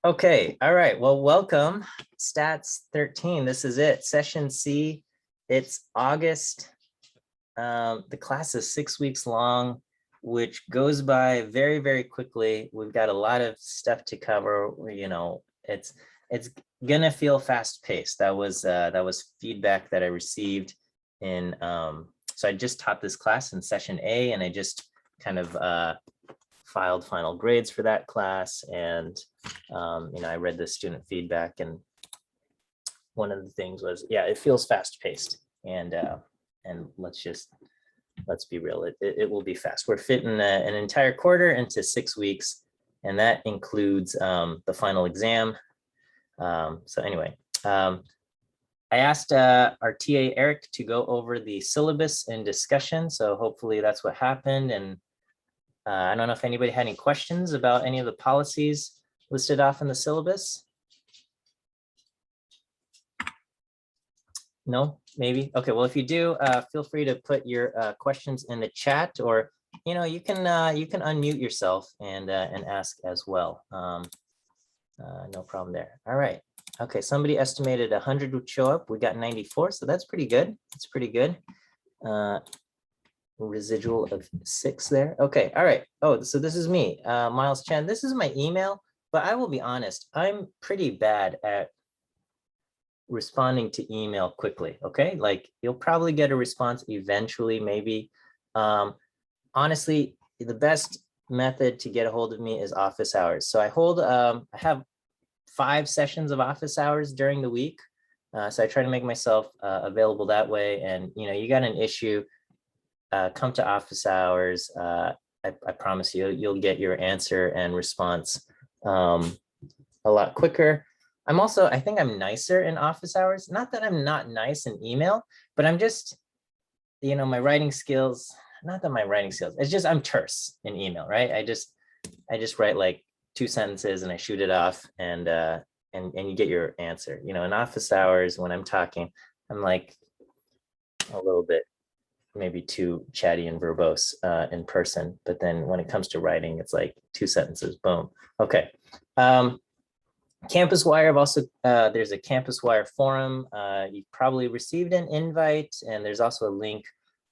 Okay, all right. Well, welcome. Stats 13. This is it. Session C. It's August. The class is 6 weeks long, which goes by very, very quickly. We've got a lot of stuff to cover. It's gonna feel fast paced. That was feedback that I received in. So I just taught this class in session A, and I just kind of filed final grades for that class, and I read the student feedback, and one of the things was, yeah, it feels fast paced, and let's be real, it will be fast. We're fitting an entire quarter into 6 weeks, and that includes the final exam. So anyway, I asked our TA Eric to go over the syllabus in discussion, so hopefully that's what happened. And I don't know if anybody had any questions about any of the policies listed off in the syllabus. No, maybe. Okay, well, if you do, feel free to put your questions in the chat, or you can unmute yourself and ask as well. No problem there. All right. Okay, somebody estimated 100 would show up. We got 94, so that's pretty good. It's pretty good. Residual of 6 there. Okay, all right. Oh, so this is me, Miles Chen. This is my email, but I will be honest, I'm pretty bad at responding to email quickly. Okay, like you'll probably get a response eventually, maybe. Honestly, the best method to get a hold of me is office hours. So I have 5 sessions of office hours during the week. So I try to make myself available that way. And you got an issue, come to office hours. I promise you'll get your answer and response a lot quicker. I think I'm nicer in office hours. Not that I'm not nice in email, but I'm just, my writing skills, not that my writing skills, it's just I'm terse in email, right? I just write like 2 sentences and I shoot it off, and you get your answer. In office hours, when I'm talking, I'm like a little bit maybe too chatty and verbose in person, but then when it comes to writing, it's like 2 sentences, boom. Okay. Campus Wire, I've also, there's a Campus Wire forum. You've probably received an invite, and there's also a link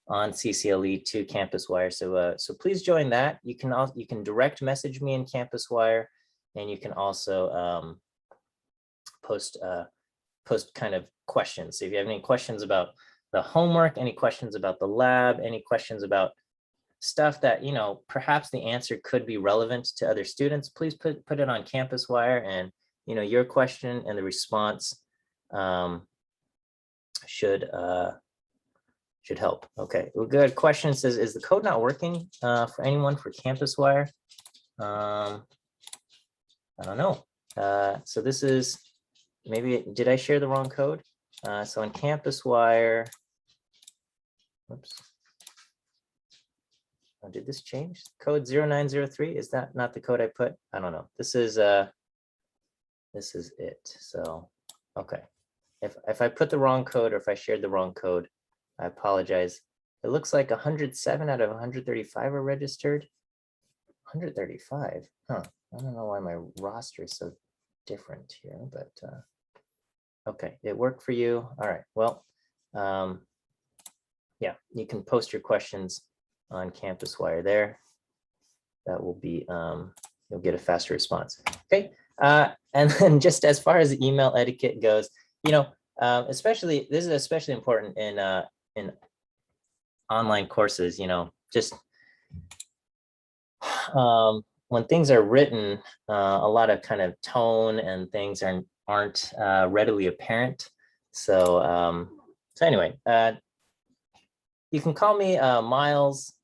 on CCLE to Campus Wire. So please join that. You can direct message me in Campus Wire, and you can also post kind of questions. So if you have any questions about the homework, any questions about the lab, any questions about stuff that, perhaps the answer could be relevant to other students, please put it on Campus Wire, and your question and the response should help. Okay, well, good. Question says, is the code not working for anyone for Campus Wire? I don't know. So this is, maybe, did I share the wrong code? So on Campus Wire, oops. Oh, did this change? Code 0903, is that not the code I put? I don't know. This is it. So, okay. If I put the wrong code, or if I shared the wrong code, I apologize. It looks like 107 out of 135 are registered. 135, huh? I don't know why my roster is so different here, but okay, it worked for you. All right, well, yeah, you can post your questions on Campus Wire there. That will be, you'll get a faster response. Okay, and then just as far as email etiquette goes, especially, this is especially important in online courses, just when things are written, a lot of kind of tone and things aren't readily apparent. So anyway, you can call me Miles,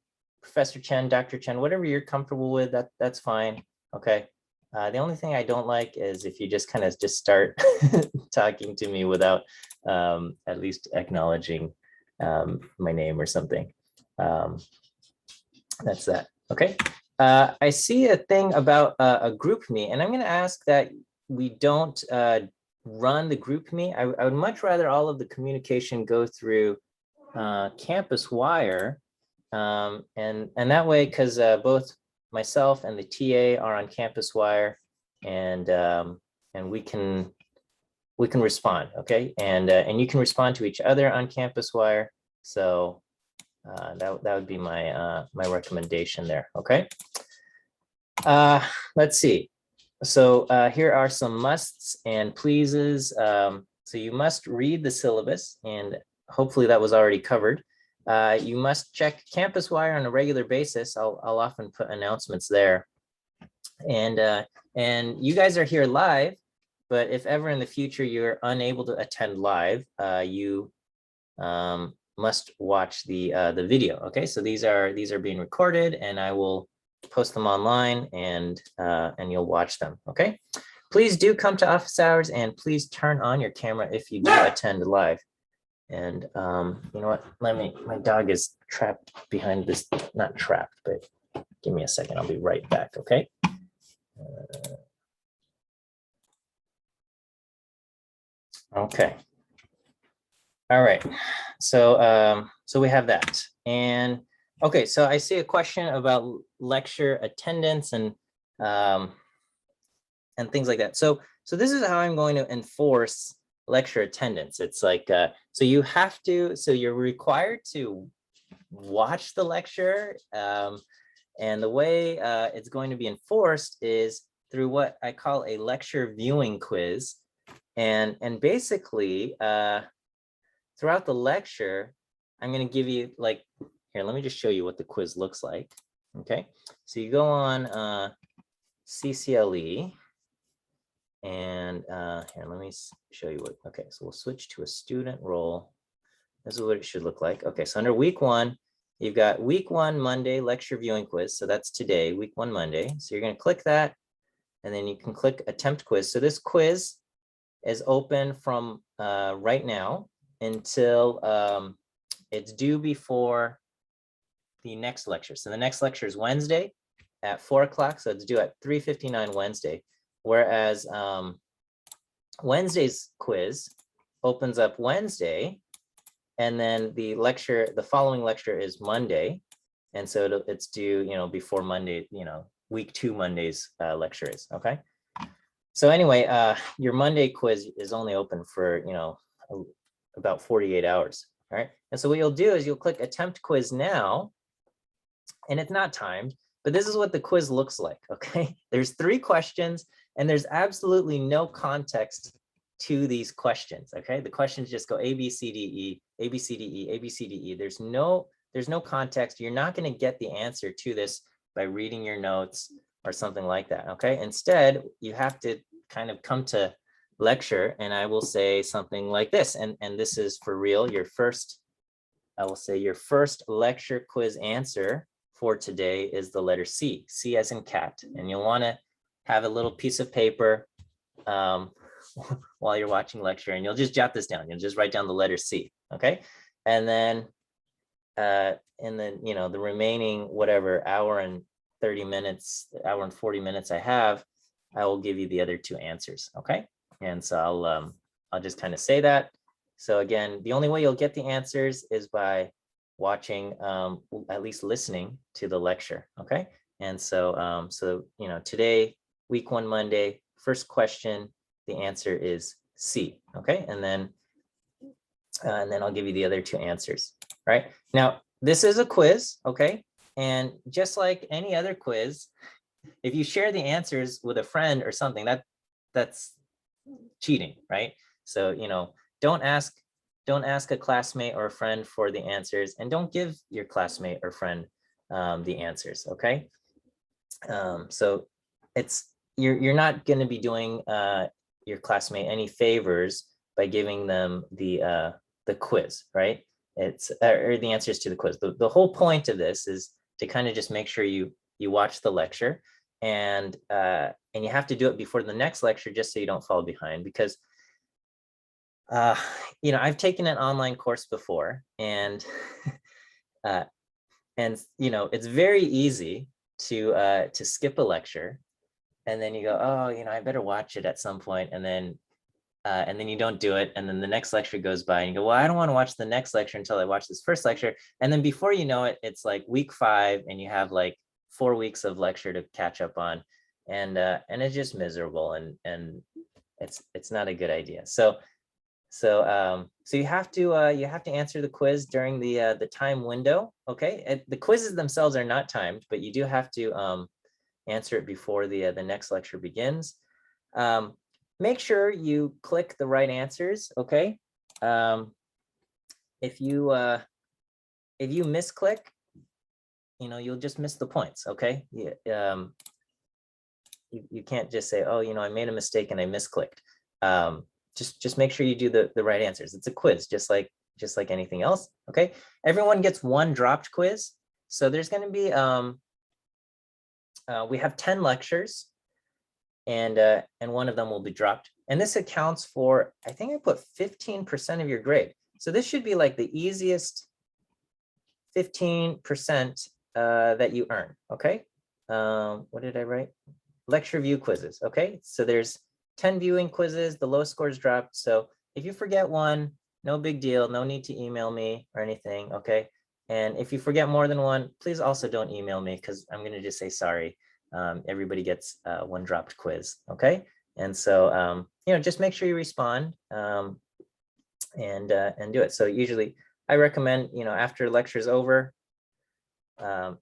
Professor Chen, Dr. Chen, whatever you're comfortable with, that's fine. Okay. The only thing I don't like is if you just kind of just start talking to me without at least acknowledging my name or something. That's that. Okay. I see a thing about a group me, and I'm going to ask that we don't run the group me. I would much rather all of the communication go through Campus Wire, and that way, because both myself and the TA are on Campus Wire, and we can respond, okay? And you can respond to each other on Campus Wire. So that would be my my recommendation there, okay? Let's see. So here are some musts and pleases. So you must read the syllabus, and hopefully that was already covered. You must check Campus Wire on a regular basis. I'll often put announcements there. And you guys are here live, but if ever in the future you're unable to attend live, you must watch the video. Okay, so these are being recorded, and I will post them online, and you'll watch them. Okay, please do come to office hours, and please turn on your camera if you do attend live. And you know what? My dog is trapped behind this, not trapped, but give me a second. I'll be right back. Okay. Okay. All right. So so we have that. And okay, so I see a question about lecture attendance and things like that. So this is how I'm going to enforce lecture attendance. It's like so you have to, so you're required to watch the lecture, and the way it's going to be enforced is through what I call a lecture viewing quiz. And basically throughout the lecture, I'm going to give you, like, here, let me just show you what the quiz looks like. Okay, so you go on CCLE, and here, let me show you what, okay, so we'll switch to a student role. This is what it should look like. Okay, so under week 1, you've got week 1 Monday lecture viewing quiz. So that's today, week 1 Monday. So you're going to click that, and then you can click attempt quiz. So this quiz is open from right now until it's due before the next lecture. So the next lecture is Wednesday at 4 o'clock. So it's due at 3:59 Wednesday. Whereas Wednesday's quiz opens up Wednesday, and then the following lecture is Monday. And so it's due, you know, before Monday, you know, week 2 Monday's lecture is, okay? So anyway, your Monday quiz is only open for, you know, about 48 hours, all right? And so what you'll do is you'll click attempt quiz now, and it's not timed, but this is what the quiz looks like, okay? There's 3 questions, and there's absolutely no context to these questions, okay? The questions just go A, B, C, D, E, A, B, C, D, E, A, B, C, D, E. There's no context. You're not going to get the answer to this by reading your notes or something like that, okay? Instead, you have to kind of come to lecture, and I will say something like this, and this is for real. I will say your first lecture quiz answer for today is the letter C, C as in cat. And you'll want to have a little piece of paper while you're watching lecture, and you'll just jot this down. You'll just write down the letter C, okay? And then you know, the remaining whatever hour and 30 minutes, hour and 40 minutes I have, I will give you the other 2 answers, okay? And so I'll just kind of say that. So again, the only way you'll get the answers is by watching, at least listening to the lecture, okay? And so so you know, today, week 1 Monday, first question, the answer is C, okay? And then I'll give you the other 2 answers, right? Now, this is a quiz, okay? And just like any other quiz, if you share the answers with a friend or something, that's cheating, right? So, you know, don't ask a classmate or a friend for the answers, and don't give your classmate or friend the answers, okay? So you're not going to be doing your classmate any favors by giving them the quiz, right? It's or the answers to the quiz. The whole point of this is to kind of just make sure you watch the lecture, and you have to do it before the next lecture just so you don't fall behind, because you know, I've taken an online course before, and you know, it's very easy to skip a lecture, and then you go, oh, you know, I better watch it at some point, and then you don't do it, and then the next lecture goes by, and you go, well, I don't want to watch the next lecture until I watch this first lecture, and then before you know it, it's like week 5, and you have like 4 weeks of lecture to catch up on, and it's just miserable, and it's not a good idea. So you have to answer the quiz during the time window. Okay, the quizzes themselves are not timed, but you do have to answer it before the next lecture begins. Make sure you click the right answers. Okay, if you misclick, you'll just miss the points. Okay, you can't just say, oh, I made a mistake and I misclicked. Just make sure you do the right answers. It's a quiz, just like anything else. Okay, everyone gets one dropped quiz. So there's going to be we have 10 lectures, and one of them will be dropped. And this accounts for, I think I put 15% of your grade. So this should be like the easiest 15% that you earn. Okay, what did I write? Lecture view quizzes. Okay, so there's 10 viewing quizzes. The lowest score is dropped. So if you forget one, no big deal. No need to email me or anything. Okay, and if you forget more than one, please also don't email me, because I'm going to just say sorry. Everybody gets one dropped quiz. Okay, and so just make sure you respond and do it. So usually I recommend, after lecture's over,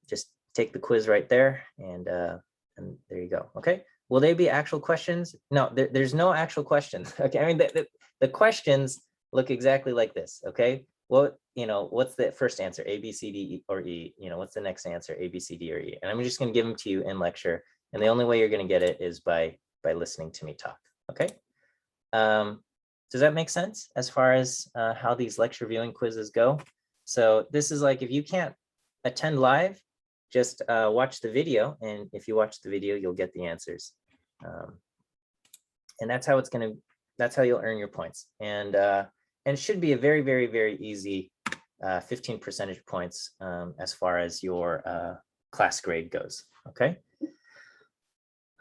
just take the quiz right there, and there you go. Okay, will they be actual questions? No, there's no actual questions. Okay, I mean the questions look exactly like this. Okay, well, what's the first answer? A, B, C, D, or E? What's the next answer? A, B, C, D, or E? And I'm just going to give them to you in lecture, and the only way you're going to get it is by listening to me talk. Okay, does that make sense as far as how these lecture viewing quizzes go? So this is like, if you can't attend live, just watch the video, and if you watch the video, you'll get the answers. And that's how that's how you'll earn your points. And it should be a very, very, very easy 15 percentage points as far as your class grade goes. Okay.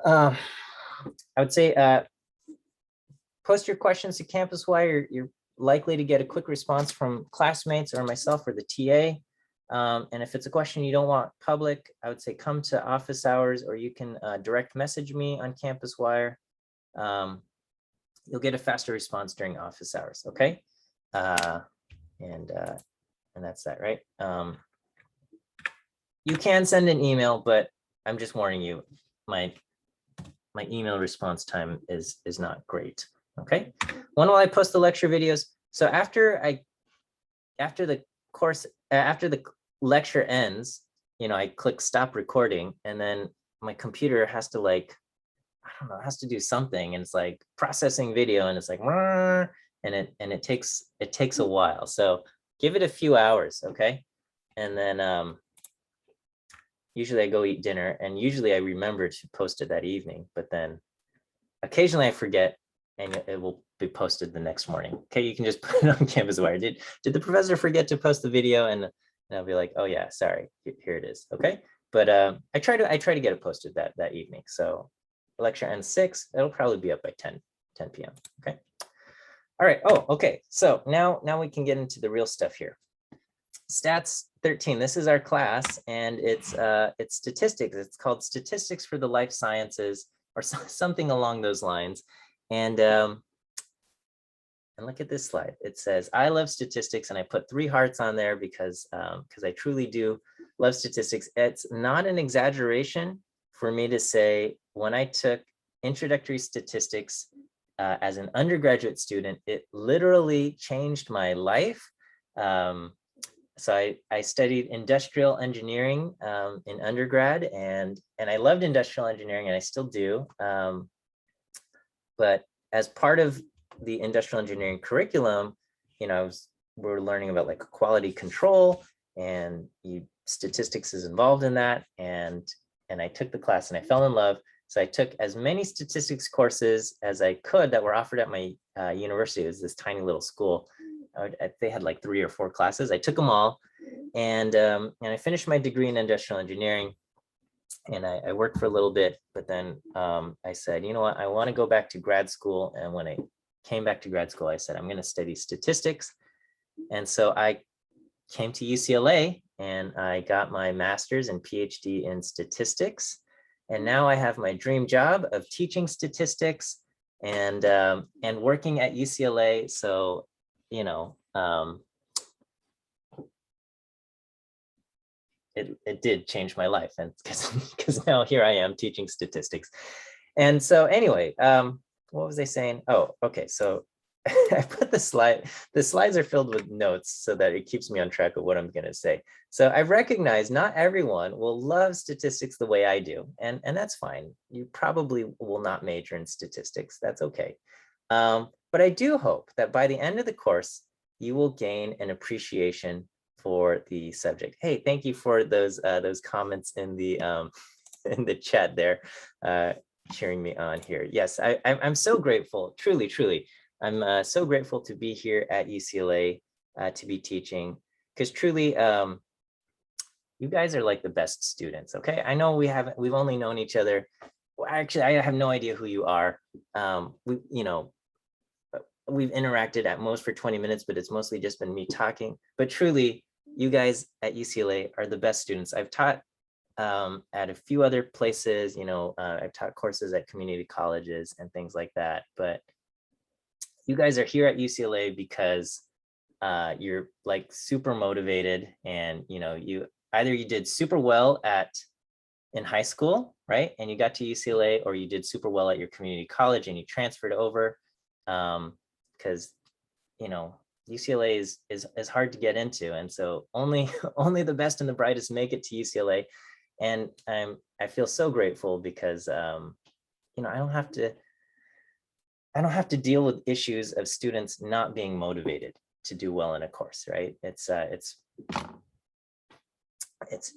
I would say post your questions to CampusWire. You're likely to get a quick response from classmates or myself or the TA. And if it's a question you don't want public, I would say come to office hours, or you can direct message me on CampusWire. You'll get a faster response during office hours. Okay, and that's that, right? You can send an email, but I'm just warning you, my email response time is not great. Okay, when will I post the lecture videos? So after the lecture ends, I click stop recording, and then my computer has to has to do something, and it's like processing video, and it's like, and it takes a while. So give it a few hours, okay? And then usually I go eat dinner, and usually I remember to post it that evening, but then occasionally I forget, and it will be posted the next morning. Okay, you can just put it on CampusWire. Did the professor forget to post the video? And I'll be like, oh yeah, sorry, here it is. Okay, but I try to get it posted that evening. So lecture ends 6. It'll probably be up by 10 p.m. Okay. All right. Oh, okay. So now we can get into the real stuff here. Stats 13. This is our class, and it's statistics. It's called Statistics for the Life Sciences, or something along those lines. And look at this slide. It says, I love statistics, and I put 3 hearts on there because I truly do love statistics. It's not an exaggeration for me to say, when I took introductory statistics as an undergraduate student, it literally changed my life. So I studied industrial engineering in undergrad, and I loved industrial engineering, and I still do. But as part of the industrial engineering curriculum, we're learning about like quality control, and statistics is involved in that. And I took the class, and I fell in love. So I took as many statistics courses as I could that were offered at my university. It was this tiny little school. They had like 3 or 4 classes. I took them all, and I finished my degree in industrial engineering. And I worked for a little bit, but then I said, you know what, I want to go back to grad school. And when I came back to grad school, I said, I'm going to study statistics. And so I came to UCLA, and I got my master's and PhD in statistics. And now I have my dream job of teaching statistics and working at UCLA. So, you know, it did change my life, and because now here I am teaching statistics. And so anyway, what was I saying? Oh, okay. So I put the slides are filled with notes so that it keeps me on track of what I'm going to say. So I recognize not everyone will love statistics the way I do, and that's fine. You probably will not major in statistics. That's okay. But I do hope that by the end of the course, you will gain an appreciation for the subject. Hey, thank you for those comments in the in the chat there, cheering me on here. Yes, I'm so grateful, truly. I'm so grateful to be here at UCLA, to be teaching, because truly, you guys are like the best students. Okay, I know we've only known each other. Well, actually, I have no idea who you are. We've interacted at most for 20 minutes, but it's mostly just been me talking. But truly, you guys at UCLA are the best students. I've taught at a few other places, I've taught courses at community colleges and things like that. But you guys are here at UCLA because you're like super motivated, and you did super well in high school, right? And you got to UCLA, or you did super well at your community college and you transferred over, because UCLA is hard to get into, and so only the best and the brightest make it to UCLA. And I feel so grateful because I don't have to deal with issues of students not being motivated to do well in a course, right? It's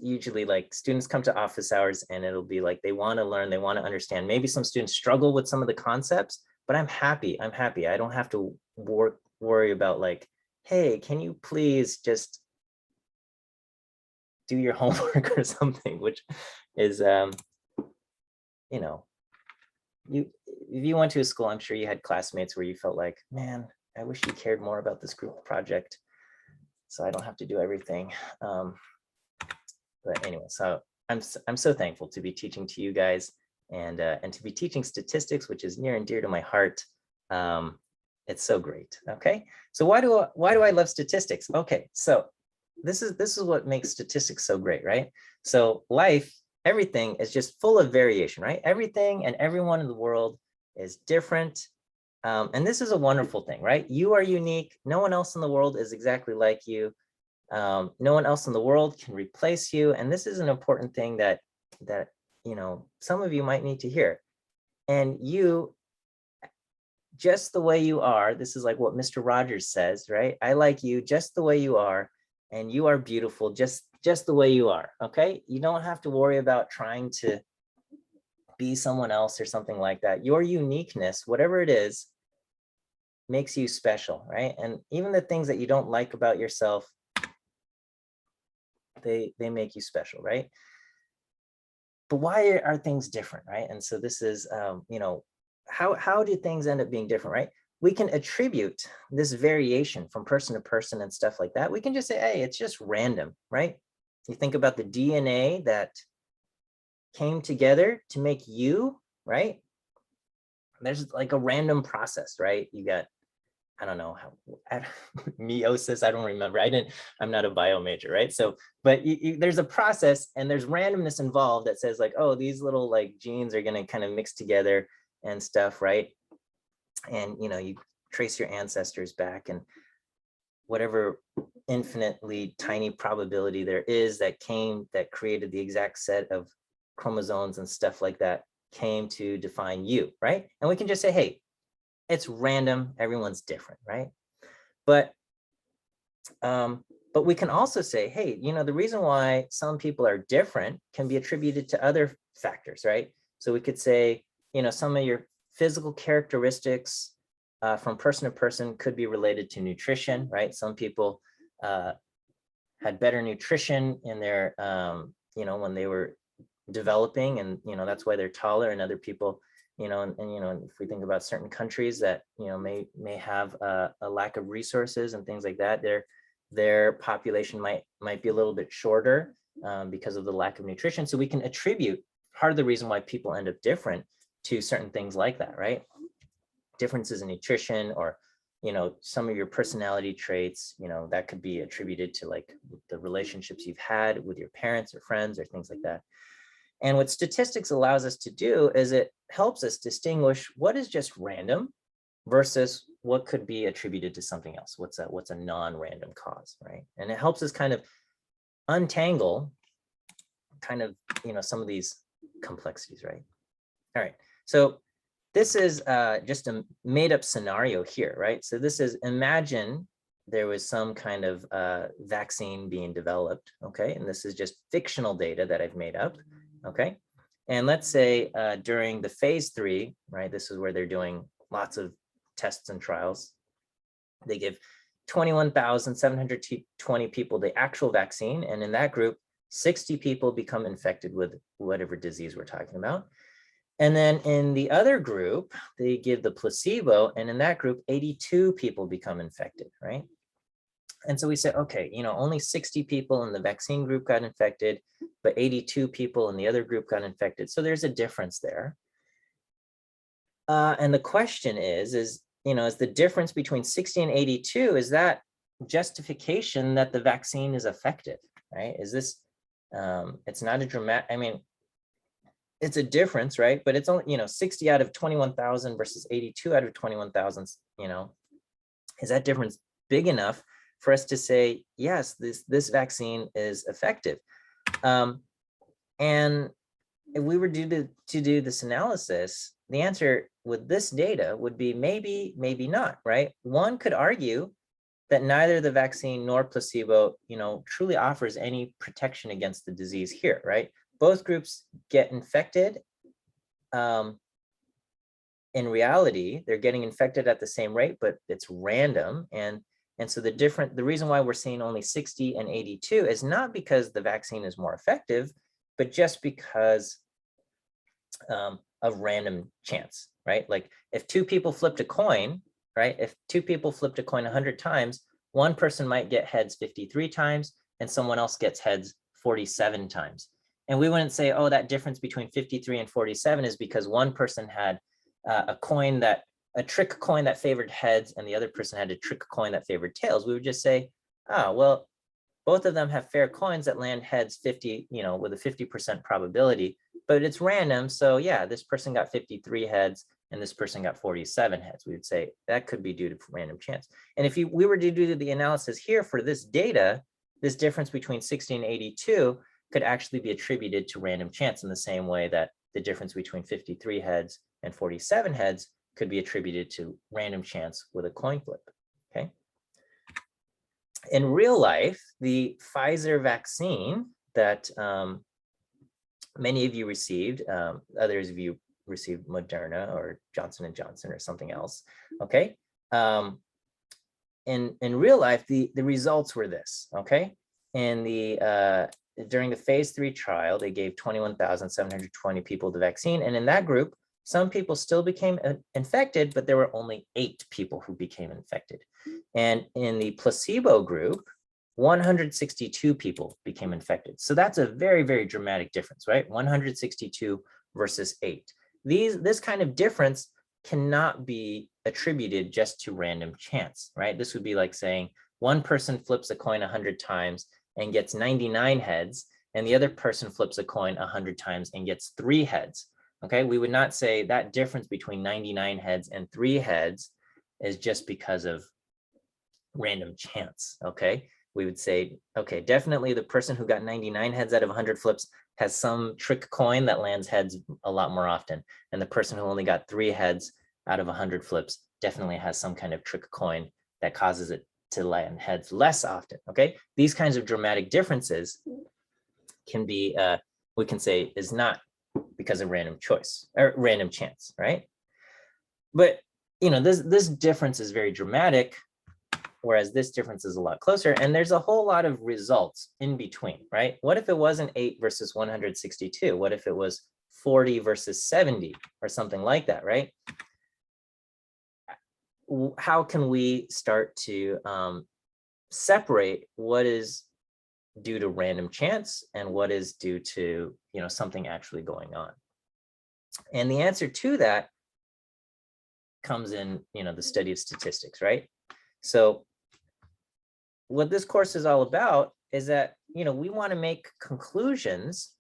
usually like students come to office hours and it'll be like they want to learn, they want to understand. Maybe some students struggle with some of the concepts, but I'm happy. I don't have to worry about like, hey, can you please just do your homework or something, which is, if you went to a school, I'm sure you had classmates where you felt like, man, I wish you cared more about this group project so I don't have to do everything. But anyway, so I'm so thankful to be teaching to you guys, and to be teaching statistics, which is near and dear to my heart. It's so great. Okay, so why do I love statistics? Okay, so this is what makes statistics so great, right? So life, everything is just full of variation, right? Everything and everyone in the world is different. And this is a wonderful thing, right? You are unique. No one else in the world is exactly like you. No one else in the world can replace you. And this is an important thing that some of you might need to hear. And you, just the way you are, this is like what Mr. Rogers says, right? I like you just the way you are, and you are beautiful just the way you are, okay? You don't have to worry about trying to be someone else or something like that. Your uniqueness, whatever it is, makes you special, right? And even the things that you don't like about yourself, they make you special, right? But why are things different, right? And so this is, how do things end up being different, right? We can attribute this variation from person to person and stuff like that. We can just say, hey, it's just random, right? You think about the DNA that came together to make you, right? There's like a random process, right? You got, I don't know how, meiosis, I don't remember. I'm not a bio major, right? So, but there's a process and there's randomness involved that says like, oh, these little like genes are gonna kind of mix together and stuff, right? And you trace your ancestors back, and whatever infinitely tiny probability there is that created the exact set of chromosomes and stuff like that came to define you, right? And we can just say, hey, it's random, everyone's different, right? But we can also say, hey, the reason why some people are different can be attributed to other factors, right? So we could say, some of your physical characteristics from person to person could be related to nutrition, right? Some people had better nutrition in their, when they were developing, and that's why they're taller, and other people, and if we think about certain countries that may have a lack of resources and things like that, their population might be a little bit shorter because of the lack of nutrition. So we can attribute, part of the reason why people end up different to certain things like that, right? Differences in nutrition, or, you know, some of your personality traits, you know, that could be attributed to like the relationships you've had with your parents or friends or things like that. And what statistics allows us to do is it helps us distinguish what is just random versus what could be attributed to something else. What's a non-random cause, right? And it helps us kind of untangle kind of, you know, some of these complexities, right? All right, so this is just a made up scenario here, right? So this is, imagine there was some kind of vaccine being developed, okay? And this is just fictional data that I've made up, okay? And let's say during the phase 3, right? This is where they're doing lots of tests and trials. They give 21,720 people the actual vaccine. And in that group, 60 people become infected with whatever disease we're talking about. And then in the other group, they give the placebo, and in that group, 82 people become infected, right? And so we said, okay, you know, only 60 people in the vaccine group got infected, but 82 people in the other group got infected. So there's a difference there. And the question is, you know, is the difference between 60 and 82, is that justification that the vaccine is effective, right? Is this, it's not a dramatic, I mean, it's a difference, right? But it's only, you know, 60 out of 21,000 versus 82 out of 21,000, you know, is that difference big enough for us to say, yes, this vaccine is effective? And if we were to do this analysis, the answer with this data would be maybe, maybe not, right? One could argue that neither the vaccine nor placebo, you know, truly offers any protection against the disease here, right? Both groups get infected. In reality, they're getting infected at the same rate, but it's random. And so the reason why we're seeing only 60 and 82 is not because the vaccine is more effective, but just because of random chance, right? Like if two people flipped a coin, right? If two people flipped a coin 100 times, one person might get heads 53 times and someone else gets heads 47 times. And we wouldn't say, oh, that difference between 53 and 47 is because one person had a trick coin that favored heads and the other person had a trick coin that favored tails. We would just say, oh, well, both of them have fair coins that land heads 50, you know, with a 50% probability, but it's random. So yeah, this person got 53 heads and this person got 47 heads. We would say that could be due to random chance. And if we were to do the analysis here for this data, this difference between 60 and 82 could actually be attributed to random chance in the same way that the difference between 53 heads and 47 heads could be attributed to random chance with a coin flip, okay? In real life, the Pfizer vaccine that many of you received, others of you received Moderna or Johnson & Johnson or something else, okay? In real life, the results were this, okay? During the phase 3 trial, they gave 21,720 people the vaccine. And in that group, some people still became infected, but there were only 8 people who became infected. And in the placebo group, 162 people became infected. So that's a very, very dramatic difference, right? 162 versus 8. This kind of difference cannot be attributed just to random chance, right? This would be like saying one person flips a coin 100 times and gets 99 heads, and the other person flips a coin 100 times and gets 3 heads. Okay, we would not say that difference between 99 heads and 3 heads is just because of random chance. Okay, we would say, okay, definitely the person who got 99 heads out of 100 flips has some trick coin that lands heads a lot more often, and the person who only got 3 heads out of 100 flips definitely has some kind of trick coin that causes it to land heads less often. Okay, these kinds of dramatic differences can be, we can say, is not because of random choice or random chance, right? But you know, this difference is very dramatic, whereas this difference is a lot closer, and there's a whole lot of results in between, right? What if it wasn't 8 versus 162? What if it was 40 versus 70 or something like that, right? How can we start to separate what is due to random chance and what is due to, something actually going on. And the answer to that comes in, the study of statistics, right? So what this course is all about is that, we want to make conclusions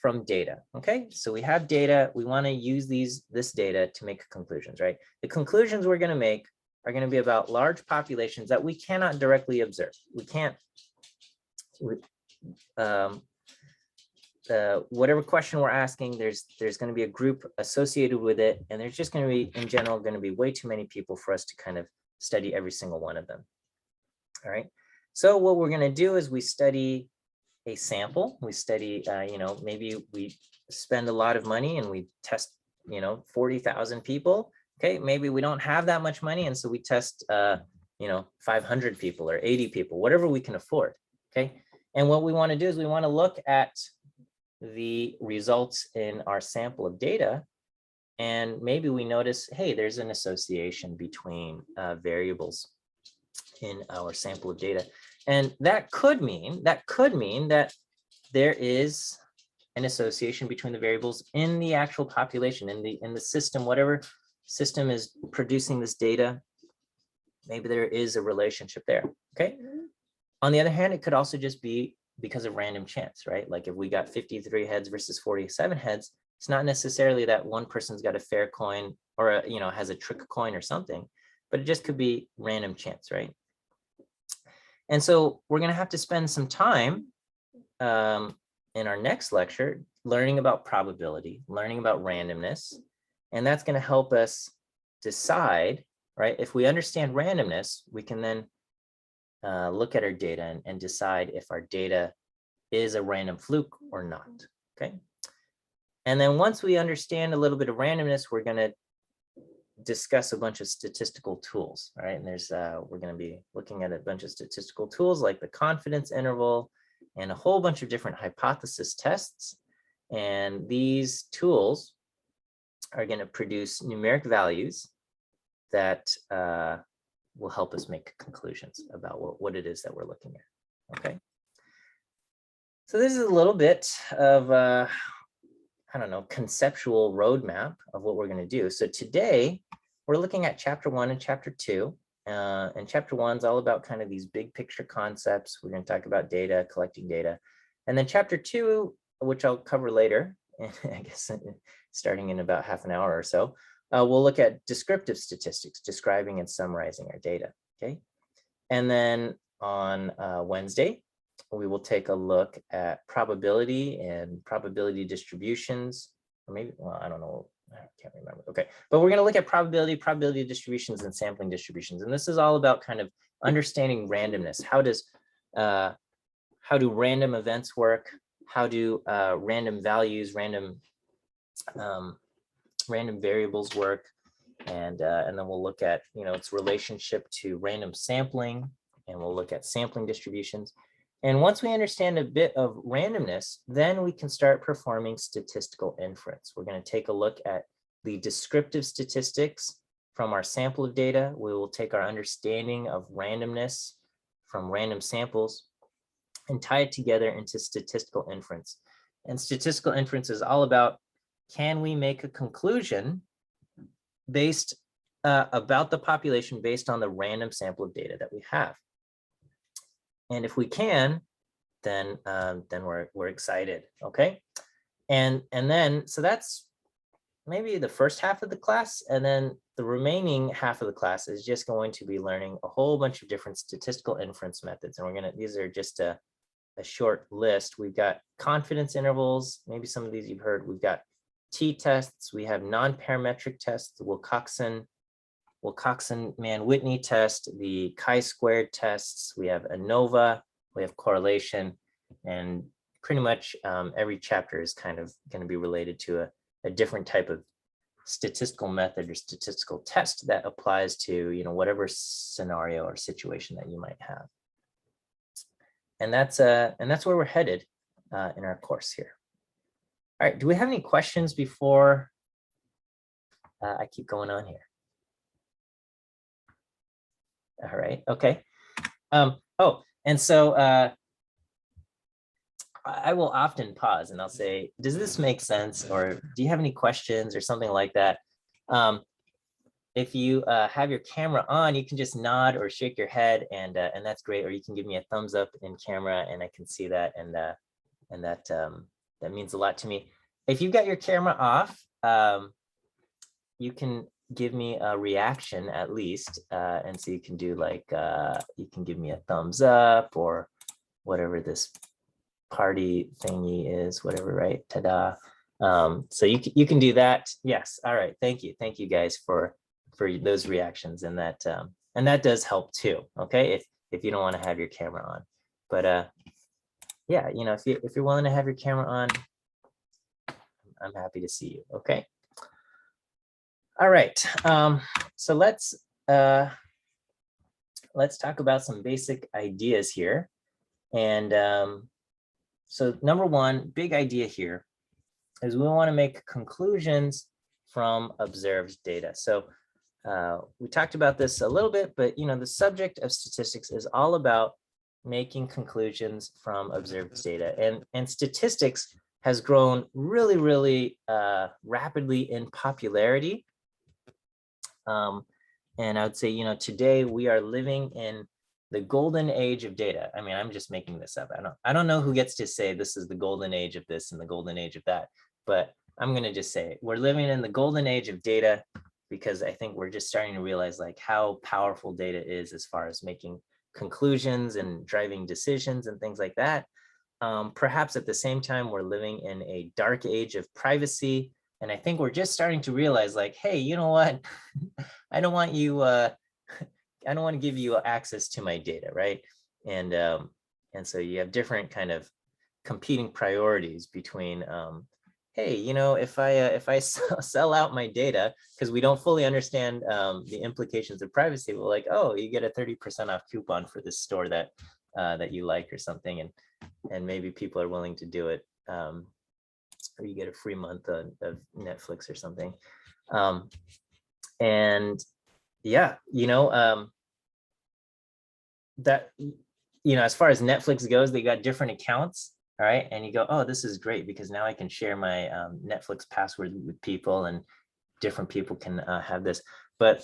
from data. Okay, so we have data, we want to use this data to make conclusions, right? The conclusions we're going to make are going to be about large populations that we cannot directly observe. We can't, whatever question we're asking, there's going to be a group associated with it, and there's just going to be, in general, going to be way too many people for us to kind of study every single one of them. All right, so what we're going to do is we study a sample. We study, maybe we spend a lot of money and we test, 40,000 people. Okay, maybe we don't have that much money, and so we test, 500 people or 80 people, whatever we can afford. Okay, and what we want to do is we want to look at the results in our sample of data, and maybe we notice, hey, there's an association between variables in our sample of data. And that could mean that there is an association between the variables in the actual population, in the system, whatever system is producing this data. Maybe there is a relationship there. Okay. On the other hand, it could also just be because of random chance, right? Like if we got 53 heads versus 47 heads, it's not necessarily that one person's got a fair coin or has a trick coin or something, but it just could be random chance, right? And so we're going to have to spend some time in our next lecture learning about probability, learning about randomness, and that's going to help us decide, right? If we understand randomness, we can then look at our data and decide if our data is a random fluke or not, okay? And then once we understand a little bit of randomness, we're going to discuss a bunch of statistical tools, all right? And there's we're going to be looking at a bunch of statistical tools like the confidence interval and a whole bunch of different hypothesis tests. And these tools are going to produce numeric values that will help us make conclusions about what it is that we're looking at, okay? So this is a little bit of I don't know, conceptual roadmap of what we're going to do. So today we're looking at chapter 1 and chapter 2. And chapter 1 is all about kind of these big picture concepts. We're going to talk about data, collecting data. And then chapter 2, which I'll cover later, I guess starting in about half an hour or so, we'll look at descriptive statistics, describing and summarizing our data. Okay. And then on Wednesday, we will take a look at probability and probability distributions, or maybe, well, I don't know, I can't remember. Okay, but we're going to look at probability distributions and sampling distributions. And this is all about kind of understanding randomness. How do random events work? How do random values, random variables work? And then we'll look at, its relationship to random sampling, and we'll look at sampling distributions. And once we understand a bit of randomness, then we can start performing statistical inference. We're going to take a look at the descriptive statistics from our sample of data. We will take our understanding of randomness from random samples and tie it together into statistical inference. And statistical inference is all about, can we make a conclusion based about the population based on the random sample of data that we have? And if we can, then we're excited, okay? And then, so that's maybe the first half of the class, and then the remaining half of the class is just going to be learning a whole bunch of different statistical inference methods. And these are just a short list. We've got confidence intervals, maybe some of these you've heard. We've got t-tests, we have non-parametric tests, the Wilcoxon-Mann-Whitney test, the chi-squared tests, we have ANOVA, we have correlation, and pretty much every chapter is kind of going to be related to a different type of statistical method or statistical test that applies to, whatever scenario or situation that you might have. And that's where we're headed in our course here. All right, do we have any questions before I keep going on here? All right, okay. Oh, and so I will often pause and I'll say, does this make sense? Or do you have any questions or something like that? If you have your camera on, you can just nod or shake your head, and that's great. Or you can give me a thumbs up in camera, and I can see that, and that means a lot to me. If you've got your camera off, you can give me a reaction at least, and so you can do like you can give me a thumbs up or whatever this party thingy is, whatever, right? Ta-da! So you can do that. Yes. All right. Thank you guys for those reactions, and that does help too. Okay, if you don't want to have your camera on, but yeah, you know, if you're willing to have your camera on, I'm happy to see you. Okay. All right. So let's talk about some basic ideas here, and so number one big idea here is we want to make conclusions from observed data. So we talked about this a little bit, but you know, the subject of statistics is all about making conclusions from observed data, and statistics has grown really, really rapidly in popularity. And I would say, you know, today we are living in the golden age of data. I mean, I'm just making this up. I don't know who gets to say this is the golden age of this and the golden age of that, but I'm going to just say it. We're living in the golden age of data, because I think we're just starting to realize like how powerful data is as far as making conclusions and driving decisions and things like that. Perhaps at the same time, we're living in a dark age of privacy. And I think we're just starting to realize like, hey, you know what? I don't want you, I don't want to give you access to my data, right? And so you have different kind of competing priorities between, hey, you know, if I sell out my data because we don't fully understand the implications of privacy, we're like, oh, you get a 30% off coupon for this store that that you like or something, and maybe people are willing to do it, or you get a free month of Netflix or something, and yeah, you know, that, you know, as far as Netflix goes, they got different accounts. All right. And you go, oh, this is great because now I can share my Netflix password with people, and different people can have this. But,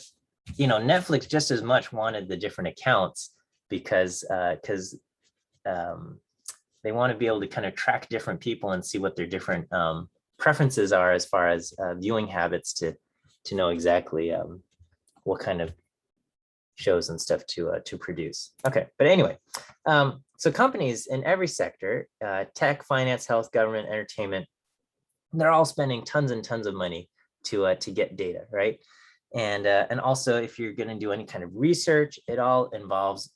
you know, Netflix just as much wanted the different accounts because they want to be able to kind of track different people and see what their different preferences are as far as viewing habits, to know exactly what kind of shows and stuff to produce. Okay, but anyway, so companies in every sector, tech, finance, health, government, entertainment, they're all spending tons and tons of money to get data, right? And also, if you're going to do any kind of research, it all involves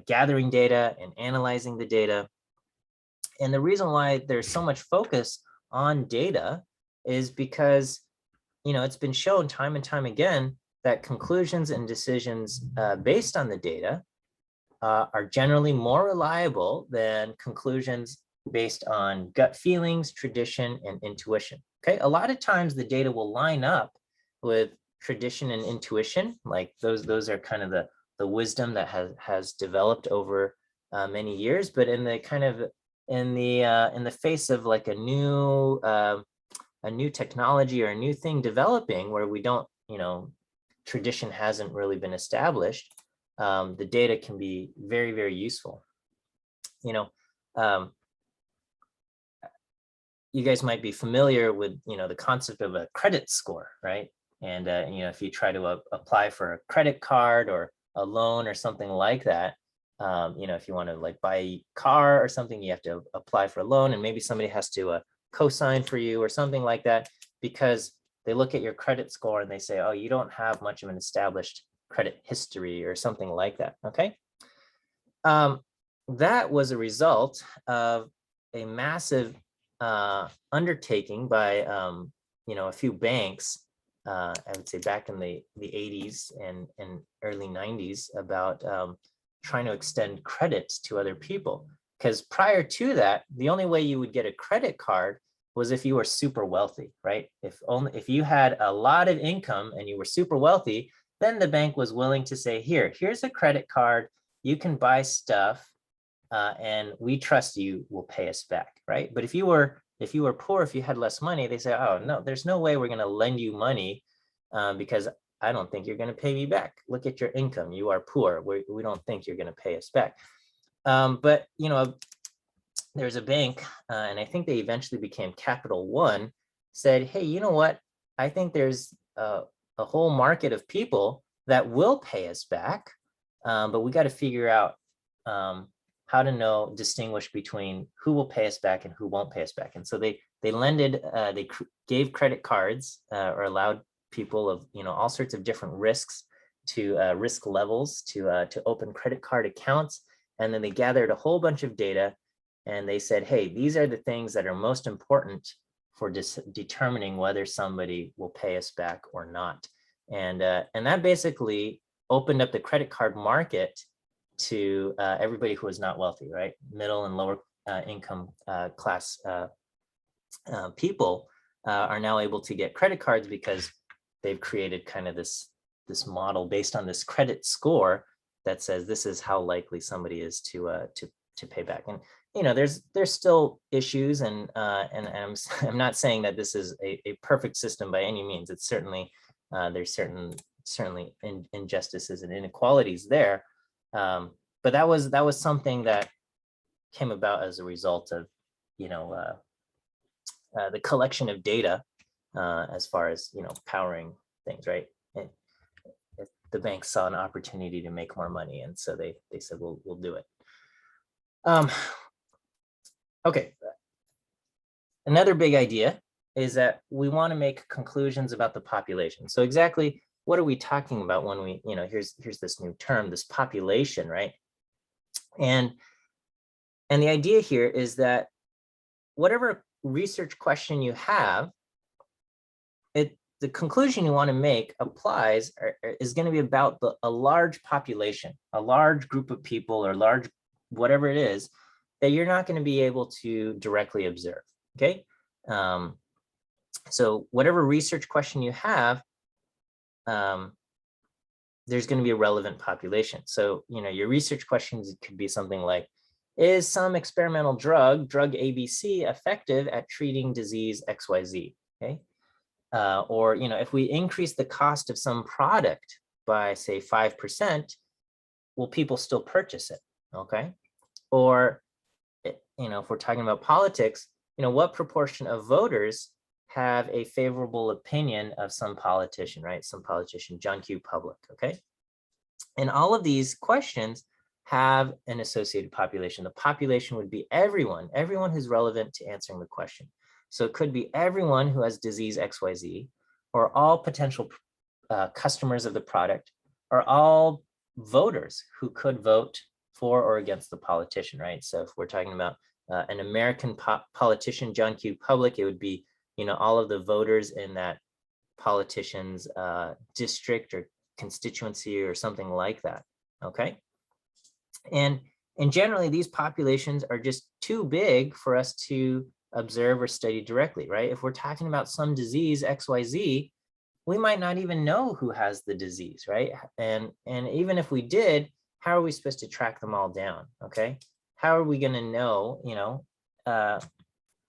gathering data and analyzing the data. And the reason why there's so much focus on data is because, you know, it's been shown time and time again that conclusions and decisions based on the data are generally more reliable than conclusions based on gut feelings, tradition, and intuition. Okay, a lot of times the data will line up with tradition and intuition, like those are kind of the wisdom that has developed over many years. But in the kind of in the face of like a new technology or a new thing developing where we don't, you know, tradition hasn't really been established, the data can be very, very useful. You know, you guys might be familiar with, you know, the concept of a credit score, right? And, you know, if you try to apply for a credit card or a loan or something like that, you know, if you want to like buy a car or something, you have to apply for a loan, and maybe somebody has to co-sign for you or something like that, because they look at your credit score and they say, oh, you don't have much of an established credit history or something like that. Okay. That was a result of a massive undertaking by, you know, a few banks, I would say back in the 80s and early 90s, about trying to extend credit to other people. Because prior to that, the only way you would get a credit card was if you were super wealthy, right? If you had a lot of income and you were super wealthy, then the bank was willing to say, here's a credit card. You can buy stuff and we trust you will pay us back, right? But if you were poor, if you had less money, they say, oh no, there's no way we're going to lend you money because I don't think you're going to pay me back. Look at your income. You are poor. We don't think you're going to pay us back. But there's a bank, and I think they eventually became Capital One, said, hey, you know what? I think there's a whole market of people that will pay us back, but we got to figure out how to distinguish between who will pay us back and who won't pay us back. And so they gave credit cards or allowed people of all sorts of different risks to risk levels to open credit card accounts. And then they gathered a whole bunch of data and they said, hey, these are the things that are most important for determining whether somebody will pay us back or not. And that basically opened up the credit card market to everybody who is not wealthy, right? Middle and lower income class people are now able to get credit cards because they've created kind of this model based on this credit score that says this is how likely somebody is to pay back. And there's still issues, and I'm not saying that this is a perfect system by any means. It's certainly there's certainly injustices and inequalities there. But that was something that came about as a result of, the collection of data as far as, powering things, right? And the bank saw an opportunity to make more money, and so they said, we'll do it. Okay. Another big idea is that we want to make conclusions about the population. So exactly what are we talking about when we, here's this new term, this population, right? And the idea here is that whatever research question you have, the conclusion you want to make applies is going to be about a large population, a large group of people, or large whatever it is that you're not going to be able to directly observe. Okay. So whatever research question you have, there's going to be a relevant population. So, your research questions could be something like, is some experimental drug ABC, effective at treating disease XYZ? Okay. Or, if we increase the cost of some product by, say, 5%, will people still purchase it? Okay. Or, if we're talking about politics, what proportion of voters have a favorable opinion of some politician, right? Some politician, John Q. Public, okay? And all of these questions have an associated population. The population would be everyone who's relevant to answering the question. So it could be everyone who has disease XYZ, or all potential customers of the product, or all voters who could vote for or against the politician, right? So if we're talking about an American politician, John Q. Public, it would be, all of the voters in that politician's district or constituency or something like that, okay? And generally, these populations are just too big for us to observe or study directly, right? If we're talking about some disease XYZ, we might not even know who has the disease, right? And even if we did, how are we supposed to track them all down, okay? How are we going to know,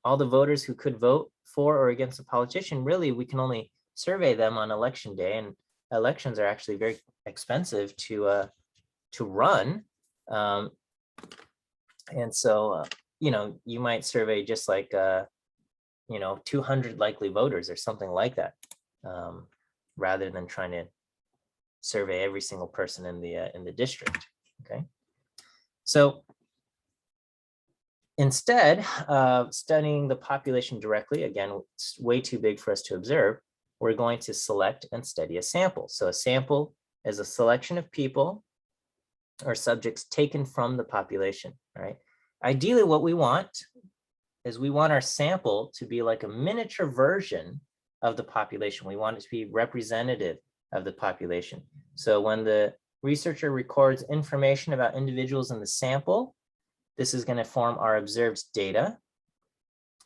all the voters who could vote for or against a politician? Really, we can only survey them on election day, and elections are actually very expensive to run. And so, you might survey just like, 200 likely voters or something like that, rather than trying to survey every single person in the district. Okay, so instead of studying the population directly, again, it's way too big for us to observe, we're going to select and study a sample. So a sample is a selection of people or subjects taken from the population, right? Ideally, what we want is we want our sample to be like a miniature version of the population. We want it to be representative of the population. So when the researcher records information about individuals in the sample, this is going to form our observed data.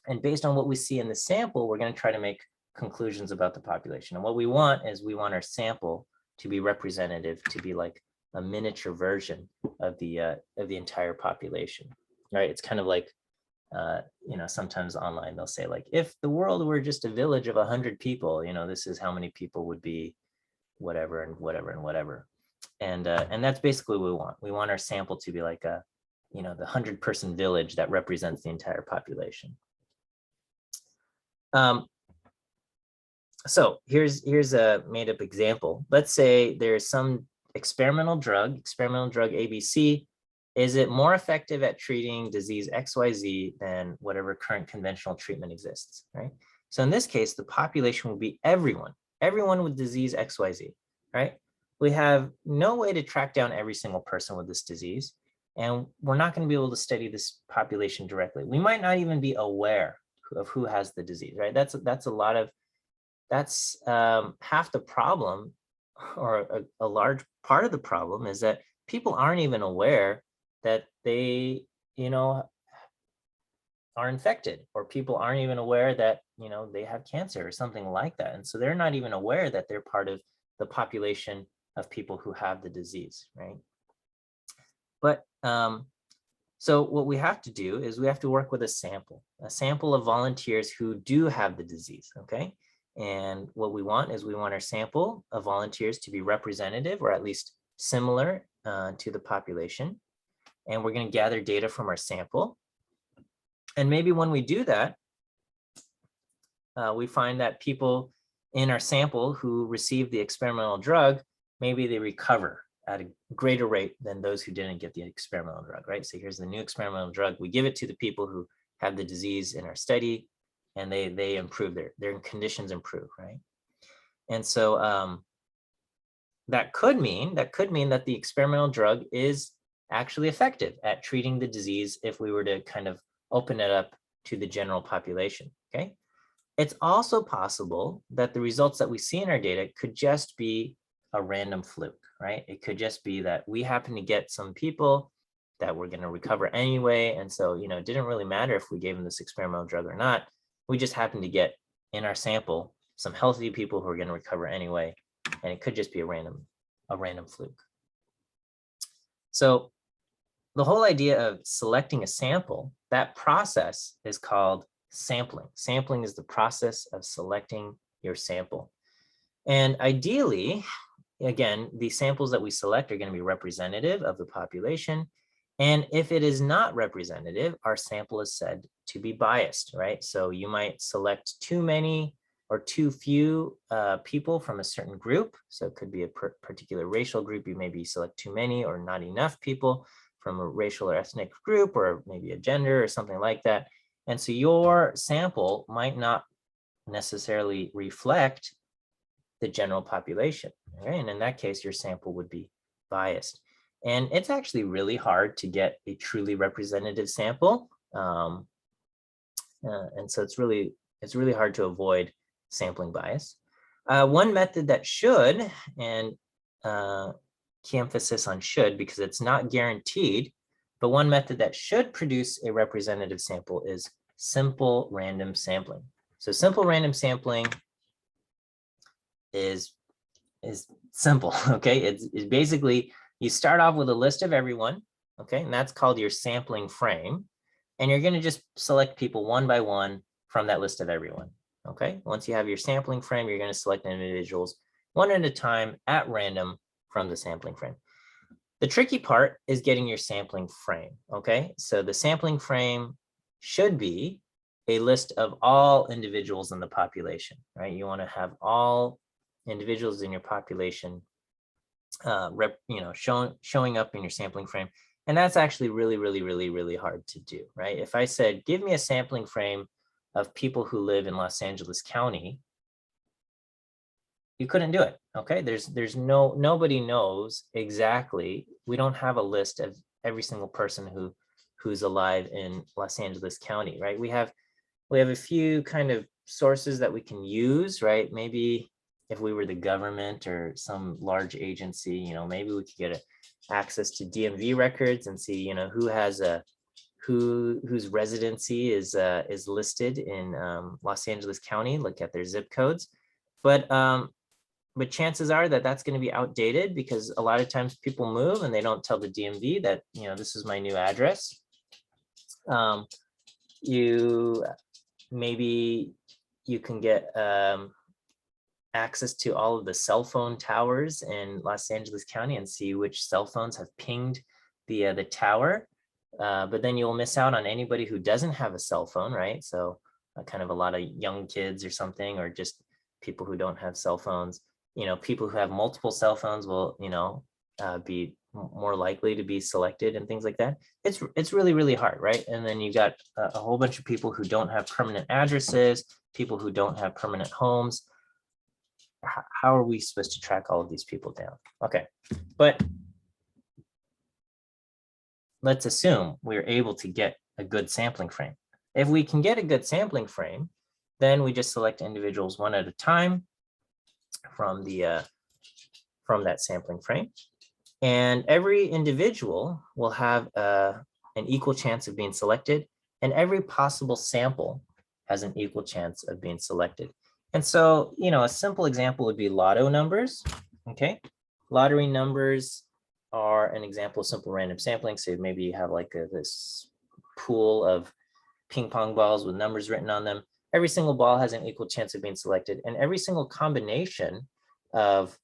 And based on what we see in the sample, we're going to try to make conclusions about the population. And what we want is we want our sample to be representative, to be like miniature version of the entire population, right? It's kind of like, sometimes online they'll say like, if the world were just a village of 100 people, this is how many people would be whatever and whatever and whatever. And that's basically what we want. We want our sample to be like the 100-person village that represents the entire population. So here's a made-up example. Let's say there's some experimental drug ABC. Is it more effective at treating disease XYZ than whatever current conventional treatment exists, right? So in this case, the population will be everyone with disease XYZ, right? We have no way to track down every single person with this disease, and we're not going to be able to study this population directly. We might not even be aware of who has the disease, right? That's half the problem, or a large part of the problem, is that people aren't even aware that they, are infected, or people aren't even aware that, they have cancer or something like that. And so they're not even aware that they're part of the population of people who have the disease, right? But so what we have to do is we have to work with a sample of volunteers who do have the disease, okay? And what we want is we want our sample of volunteers to be representative, or at least similar to the population. And we're going to gather data from our sample. And maybe when we do that, we find that people in our sample who receive the experimental drug, maybe they recover at a greater rate than those who didn't get the experimental drug, right? So here's the new experimental drug. We give it to the people who have the disease in our study, and they improve, their conditions improve, right? And so that could mean that the experimental drug is actually effective at treating the disease if we were to kind of open it up to the general population, okay? It's also possible that the results that we see in our data could just be a random fluke, right? It could just be that we happen to get some people that were going to recover anyway. And so, it didn't really matter if we gave them this experimental drug or not. We just happened to get in our sample some healthy people who are going to recover anyway. And it could just be a random fluke. So the whole idea of selecting a sample, that process is called sampling. Sampling is the process of selecting your sample. And ideally, again, the samples that we select are going to be representative of the population. And if it is not representative, our sample is said to be biased, right? So you might select too many or too few people from a certain group. So it could be a particular racial group. You maybe select too many or not enough people from a racial or ethnic group, or maybe a gender or something like that. And so your sample might not necessarily reflect the general population, right? And in that case, your sample would be biased. And it's actually really hard to get a truly representative sample. And so it's really hard to avoid sampling bias. One method that should, and key emphasis on should, because it's not guaranteed, but one method that should produce a representative sample is simple random sampling. So simple random sampling is simple, okay? It's basically, you start off with a list of everyone, okay? And that's called your sampling frame. And you're going to just select people one by one from that list of everyone, okay? Once you have your sampling frame, you're going to select individuals one at a time at random from the sampling frame. The tricky part is getting your sampling frame, okay? So the sampling frame should be a list of all individuals in the population, right? You want to have all individuals in your population showing up in your sampling frame. And that's actually really hard to do, right? If I said, give me a sampling frame of people who live in Los Angeles County, you couldn't do it, okay? Nobody knows exactly. We don't have a list of every single person who's alive in Los Angeles County, right? We have a few kind of sources that we can use, right? Maybe if we were the government or some large agency, maybe we could get access to DMV records and see, whose residency is listed in Los Angeles County, look at their zip codes. But but chances are that that's going to be outdated because a lot of times people move and they don't tell the DMV that, you know, this is my new address. Maybe you can get access to all of the cell phone towers in Los Angeles County and see which cell phones have pinged the tower. But then you'll miss out on anybody who doesn't have a cell phone, right? So kind of a lot of young kids or something, or just people who don't have cell phones. You know, people who have multiple cell phones will, you know, be more likely to be selected and things like that. It's really, really hard, right? And then you got a whole bunch of people who don't have permanent addresses, people who don't have permanent homes. How are we supposed to track all of these people down? Okay, but let's assume we're able to get a good sampling frame. If we can get a good sampling frame, then we just select individuals one at a time from that sampling frame. And every individual will have an equal chance of being selected, and every possible sample has an equal chance of being selected. And so, you know, a simple example would be lotto numbers, okay? Lottery numbers are an example of simple random sampling. So maybe you have like this pool of ping pong balls with numbers written on them. Every single ball has an equal chance of being selected, and every single combination of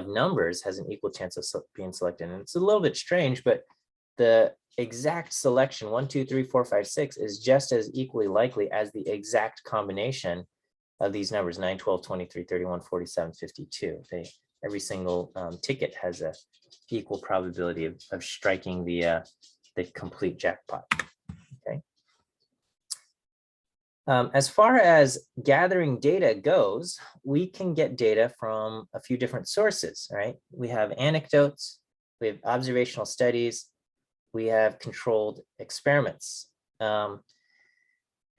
numbers has an equal chance of being selected. And it's a little bit strange, but the exact selection 1, 2, 3, 4, 5, 6 is just as equally likely as the exact combination of these numbers 9, 12, 23, 31, 47, 52. Every single ticket has a equal probability of striking the complete jackpot. Okay. As far as gathering data goes, we can get data from a few different sources, right? We have anecdotes, we have observational studies, we have controlled experiments.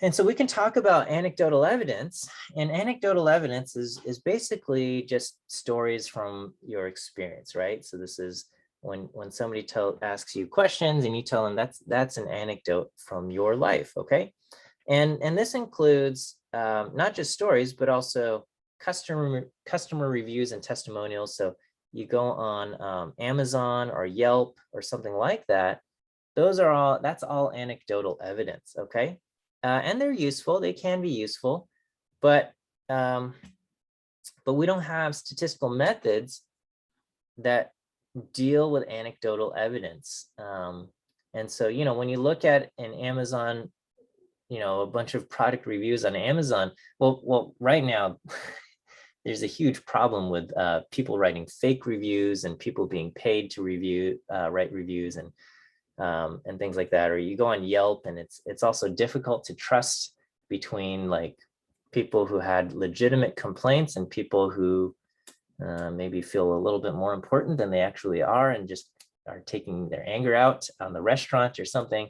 And so we can talk about anecdotal evidence, and anecdotal evidence is basically just stories from your experience, right? So this is when somebody asks you questions and you tell them that's an anecdote from your life, okay? And this includes not just stories, but also customer reviews and testimonials. So you go on Amazon or Yelp or something like that. That's all anecdotal evidence, okay? And they're useful, they can be useful, but we don't have statistical methods that deal with anecdotal evidence. And so, you know, when you look at an Amazon, you know, a bunch of product reviews on Amazon, well, right now, there's a huge problem with people writing fake reviews and people being paid to write reviews and things like that. Or you go on Yelp, and it's also difficult to trust between like people who had legitimate complaints and people who maybe feel a little bit more important than they actually are and just are taking their anger out on the restaurant or something.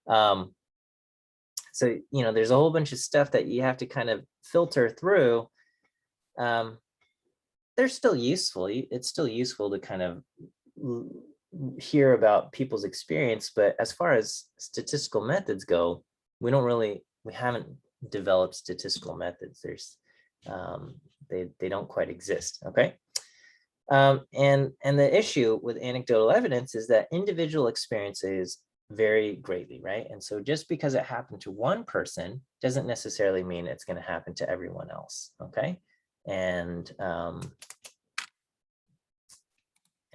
So, you know, there's a whole bunch of stuff that you have to kind of filter through. They're still useful. It's still useful to kind of hear about people's experience, but as far as statistical methods go, we haven't developed statistical methods. They don't quite exist, okay? And the issue with anecdotal evidence is that individual experiences vary greatly, right? And so just because it happened to one person doesn't necessarily mean it's going to happen to everyone else, okay? And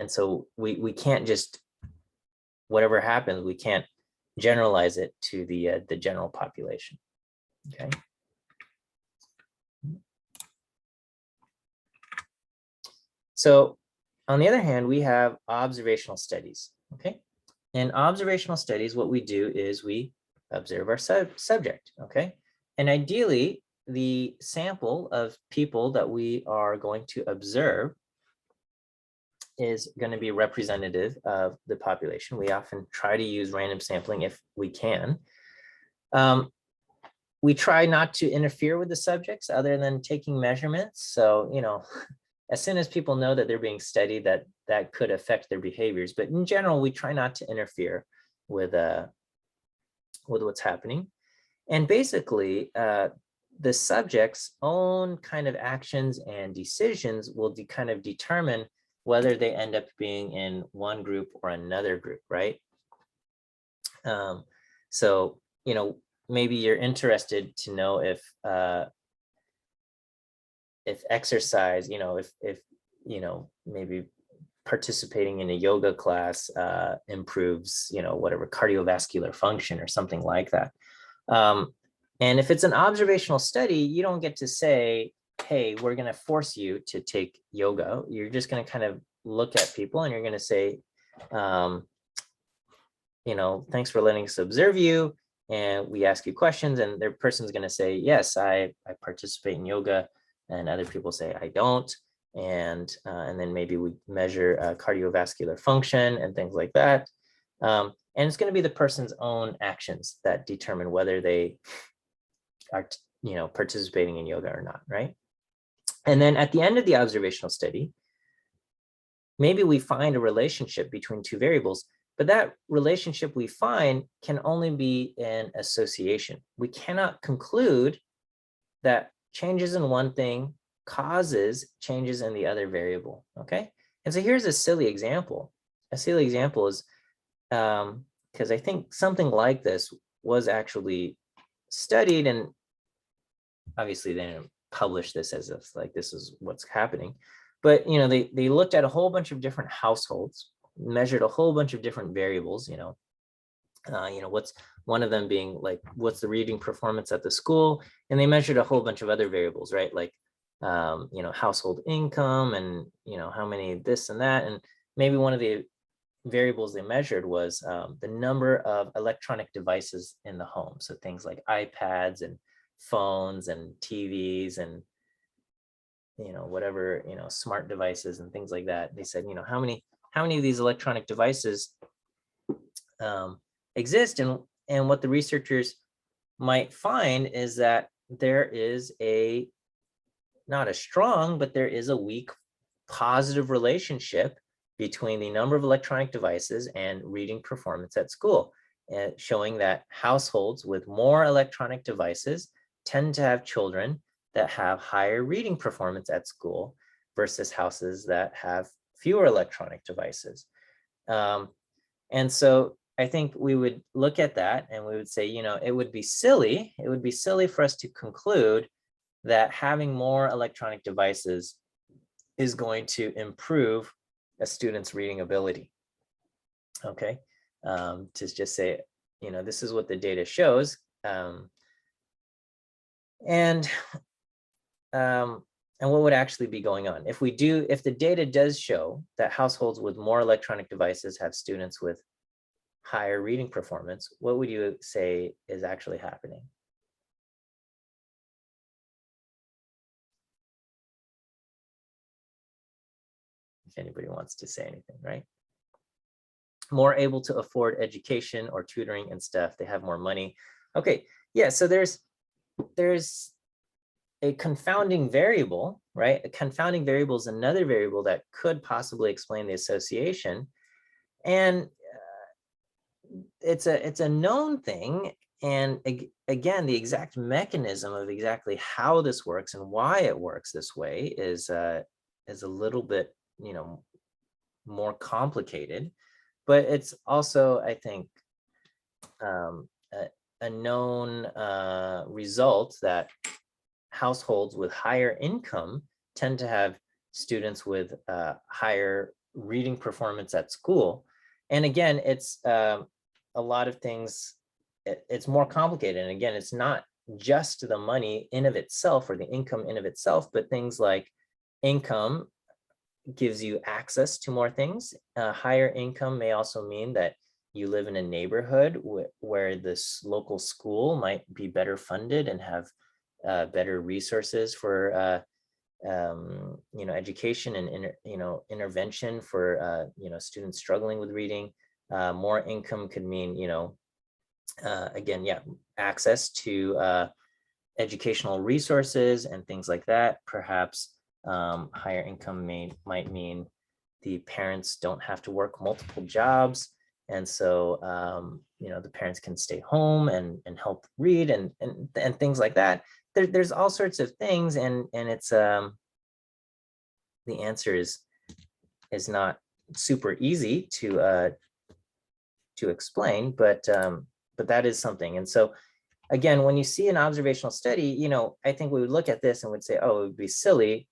so we can't just, whatever happens, we can't generalize it to the general population, okay? So on the other hand, we have observational studies, okay? In observational studies, what we do is we observe our subject, okay? And ideally, the sample of people that we are going to observe is going to be representative of the population. We often try to use random sampling if we can. We try not to interfere with the subjects other than taking measurements. So, you know, as soon as people know that they're being studied, that could affect their behaviors. But in general, we try not to interfere with what's happening. And basically, the subject's own kind of actions and decisions will kind of determine whether they end up being in one group or another group, right? So, you know, maybe you're interested to know if exercise, you know, if you know, maybe participating in a yoga class improves, you know, whatever cardiovascular function or something like that. And if it's an observational study, you don't get to say, hey, we're going to force you to take yoga. You're just going to kind of look at people and you're going to say, you know, thanks for letting us observe you. And we ask you questions, and their person's going to say, yes, I participate in yoga. And other people say, I don't. And then maybe we measure cardiovascular function and things like that. And it's going to be the person's own actions that determine whether they are, you know, participating in yoga or not, right? And then at the end of the observational study, maybe we find a relationship between two variables, but that relationship we find can only be an association. We cannot conclude that changes in one thing causes changes in the other variable, okay? And so here's a silly example. A silly example is, because I think something like this was actually studied, and obviously they didn't publish this as if like this is what's happening, but you know, they looked at a whole bunch of different households, measured a whole bunch of different variables, you know, what's one of them being like, what's the reading performance at the school? And they measured a whole bunch of other variables, right? Like, you know, household income and, you know, how many this and that. And maybe one of the variables they measured was the number of electronic devices in the home. So things like iPads and phones and TVs and, you know, whatever, you know, smart devices and things like that. They said, you know, how many of these electronic devices exist, and what the researchers might find is that there is not a strong, but there is a weak positive relationship between the number of electronic devices and reading performance at school, showing that households with more electronic devices tend to have children that have higher reading performance at school versus houses that have fewer electronic devices. And so I think we would look at that and we would say, you know, it would be silly for us to conclude that having more electronic devices is going to improve a student's reading ability. Okay, to just say, you know, this is what the data shows. And what would actually be going on if the data does show that households with more electronic devices have students with higher reading performance, what would you say is actually happening? If anybody wants to say anything, right? More able to afford education or tutoring and stuff. They have more money. Okay, yeah, so there's a confounding variable, right? A confounding variable is another variable that could possibly explain the association. And it's a known thing. And again, the exact mechanism of exactly how this works and why it works this way is a little bit, you know, more complicated. But it's also, I think, a known result that households with higher income tend to have students with higher reading performance at school. And again, it's a lot of things, it's more complicated. And again, it's not just the money in of itself or the income in of itself, but things like income gives you access to more things. Higher income may also mean that you live in a neighborhood where this local school might be better funded and have better resources for you know, education and you know, intervention for you know, students struggling with reading. More income could mean, you know, again, yeah, access to educational resources and things like that. Perhaps higher income might mean the parents don't have to work multiple jobs, and so you know, the parents can stay home and help read and things like that. there's all sorts of things, and it's the answer is not super easy to explain, but that is something. And so again, when you see an observational study, you know, I think we would look at this and would say, oh, it would be silly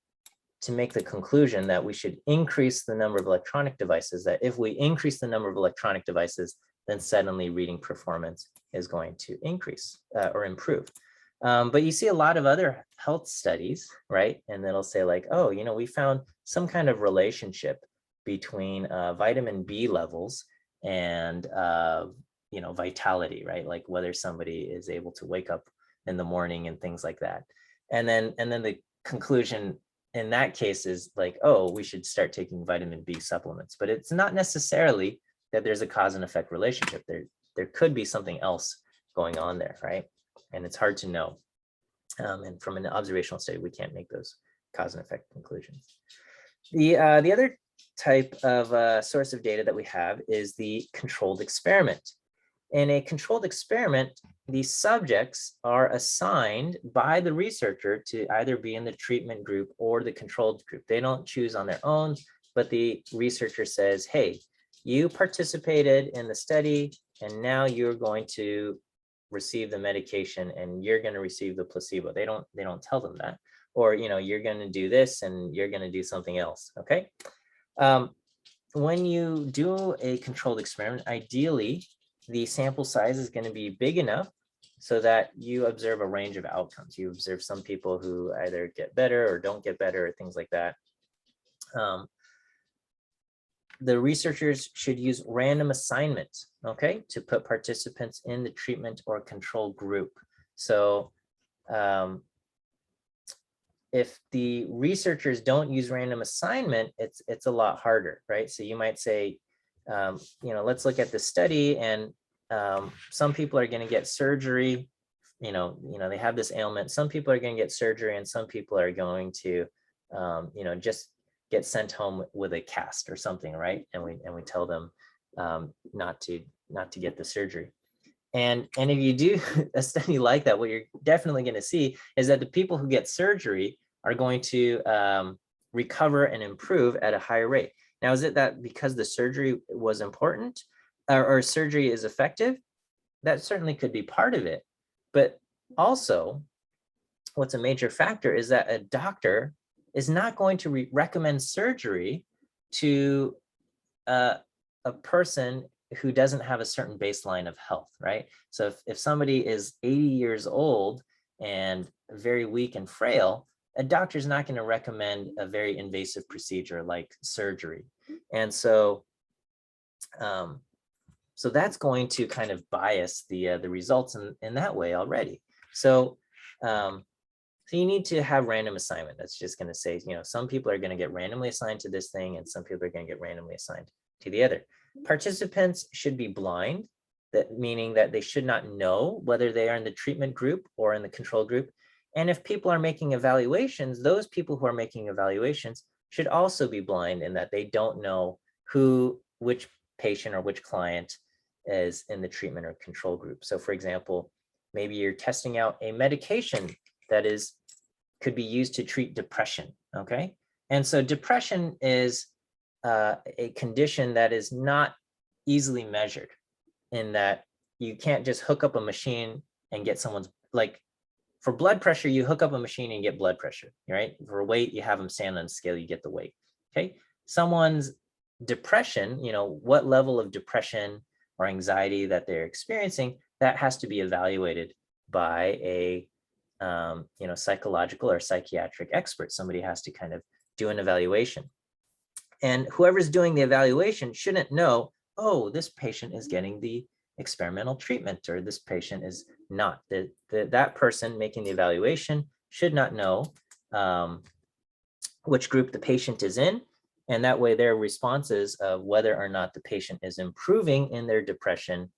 to make the conclusion that we should increase the number of electronic devices, that if we increase the number of electronic devices, then suddenly reading performance is going to increase or improve. But you see a lot of other health studies, right? And it'll say like, oh, you know, we found some kind of relationship between vitamin B levels and, you know, vitality, right? Like whether somebody is able to wake up in the morning and things like that. And then the conclusion in that case is like, oh, we should start taking vitamin B supplements. But it's not necessarily that there's a cause and effect relationship. There could be something else going on there, right? And it's hard to know. And from an observational study, we can't make those cause and effect conclusions. The other type of source of data that we have is the controlled experiment. In a controlled experiment, the subjects are assigned by the researcher to either be in the treatment group or the controlled group. They don't choose on their own, but the researcher says, hey, you participated in the study, and now you're going to receive the medication and you're going to receive the placebo. They don't tell them that. Or, you know, you're going to do this and you're going to do something else, okay? When you do a controlled experiment, ideally, the sample size is going to be big enough so that you observe a range of outcomes. You observe some people who either get better or don't get better or things like that. The researchers should use random assignment, okay, to put participants in the treatment or control group. So if the researchers don't use random assignment, it's a lot harder, right? So you might say, you know, let's look at the study, and some people are going to get surgery. You know, they have this ailment. Some people are going to get surgery, and some people are going to, you know, just get sent home with a cast or something, right? And we tell them not to get the surgery. And if you do a study like that, what you're definitely going to see is that the people who get surgery are going to recover and improve at a higher rate. Now, is it that because the surgery was important or surgery is effective? That certainly could be part of it. But also, what's a major factor is that a doctor is not going to recommend surgery to a person who doesn't have a certain baseline of health, right? So if somebody is 80 years old and very weak and frail, a doctor is not going to recommend a very invasive procedure like surgery. And so, so that's going to kind of bias the results in that way already. So, so you need to have random assignment. That's just going to say, you know, some people are going to get randomly assigned to this thing, and some people are going to get randomly assigned to the other. Participants should be blind, that meaning that they should not know whether they are in the treatment group or in the control group. And if people are making evaluations, those people who are making evaluations should also be blind in that they don't know which patient or which client is in the treatment or control group. So for example, maybe you're testing out a medication that could be used to treat depression, okay? And so depression is a condition that is not easily measured, in that you can't just hook up a machine and get someone's, like for blood pressure, you hook up a machine and get blood pressure, right? For weight, you have them stand on a scale, you get the weight, okay? Someone's depression, you know, what level of depression or anxiety that they're experiencing, that has to be evaluated by a you know, psychological or psychiatric expert. Somebody has to kind of do an evaluation. And whoever's doing the evaluation shouldn't know, oh, this patient is getting the experimental treatment, or this patient is not. That person making the evaluation should not know which group the patient is in. And that way their responses of whether or not the patient is improving in their depression,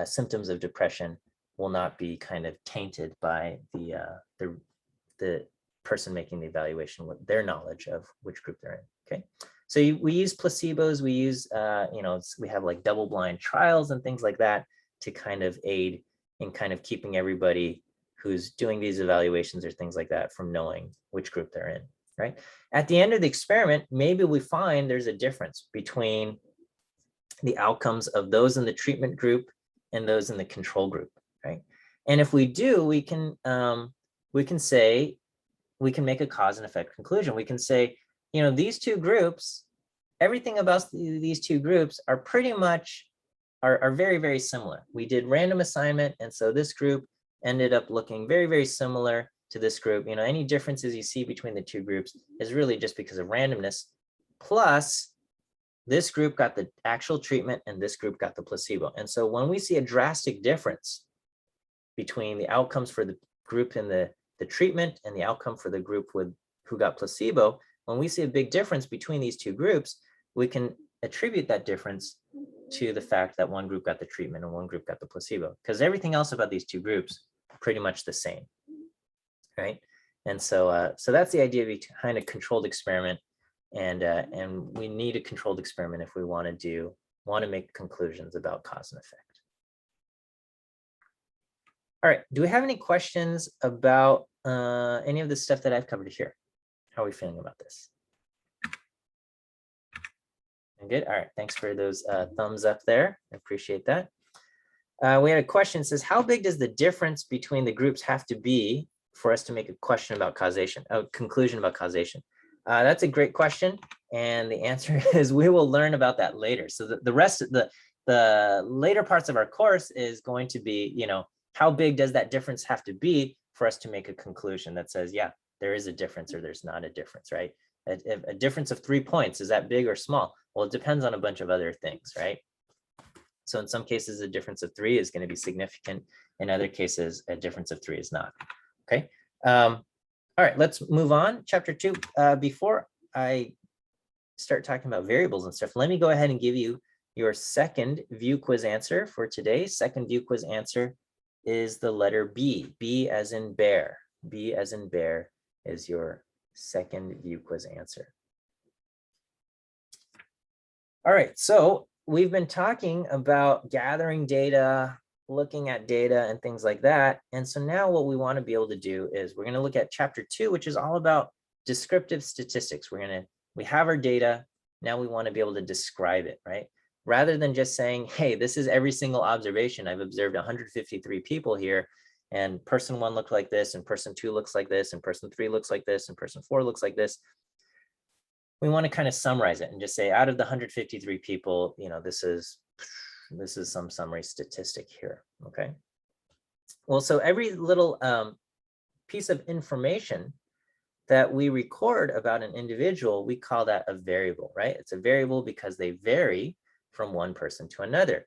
symptoms of depression, will not be kind of tainted by the person making the evaluation with their knowledge of which group they're in, okay? So we use placebos, we use, you know, we have like double-blind trials and things like that to kind of aid in kind of keeping everybody who's doing these evaluations or things like that from knowing which group they're in, right? At the end of the experiment, maybe we find there's a difference between the outcomes of those in the treatment group and those in the control group, right? And if we do, we can say, we can make a cause and effect conclusion. We can say, you know, these two groups, everything about these two groups are pretty much, are very, very similar. We did random assignment, and so this group ended up looking very, very similar to this group. You know, any differences you see between the two groups is really just because of randomness, plus this group got the actual treatment and this group got the placebo. And so when we see a drastic difference between the outcomes for the group in the treatment and the outcome for the group who got placebo, when we see a big difference between these two groups, we can attribute that difference to the fact that one group got the treatment and one group got the placebo, because everything else about these two groups pretty much the same, right? And so that's the idea behind a controlled experiment. And we need a controlled experiment if we want to make conclusions about cause and effect. All right, do we have any questions about any of the stuff that I've covered here? How are we feeling about this? Good. All right, thanks for those thumbs up there. I appreciate that. We had a question that says, how big does the difference between the groups have to be for us to make a question about causation, a conclusion about causation? That's a great question. And the answer is we will learn about that later. So the rest of the later parts of our course is going to be, you know, how big does that difference have to be for us to make a conclusion that says, yeah, there is a difference or there's not a difference, right? A difference of 3 points, is that big or small? Well, it depends on a bunch of other things, right? So in some cases, a difference of 3 is going to be significant. In other cases, a difference of 3 is not. Okay. All right, let's move on. Chapter 2. Before I start talking about variables and stuff, let me go ahead and give you your second view quiz answer for today. Second view quiz answer is the letter B. B as in bear. B as in bear is your second view quiz answer. All right, so we've been talking about gathering data, looking at data and things like that. And so now what we want to be able to do is we're going to look at chapter 2, which is all about descriptive statistics. We have our data. Now we want to be able to describe it, right? Rather than just saying, hey, this is every single observation. I've observed 153 people here, and person 1 looked like this, and person 2 looks like this, and person 3 looks like this, and person 4 looks like this. We want to kind of summarize it and just say, out of the 153 people, you know, this is some summary statistic here, okay? Well, so every little piece of information that we record about an individual, we call that a variable, right? It's a variable because they vary from one person to another.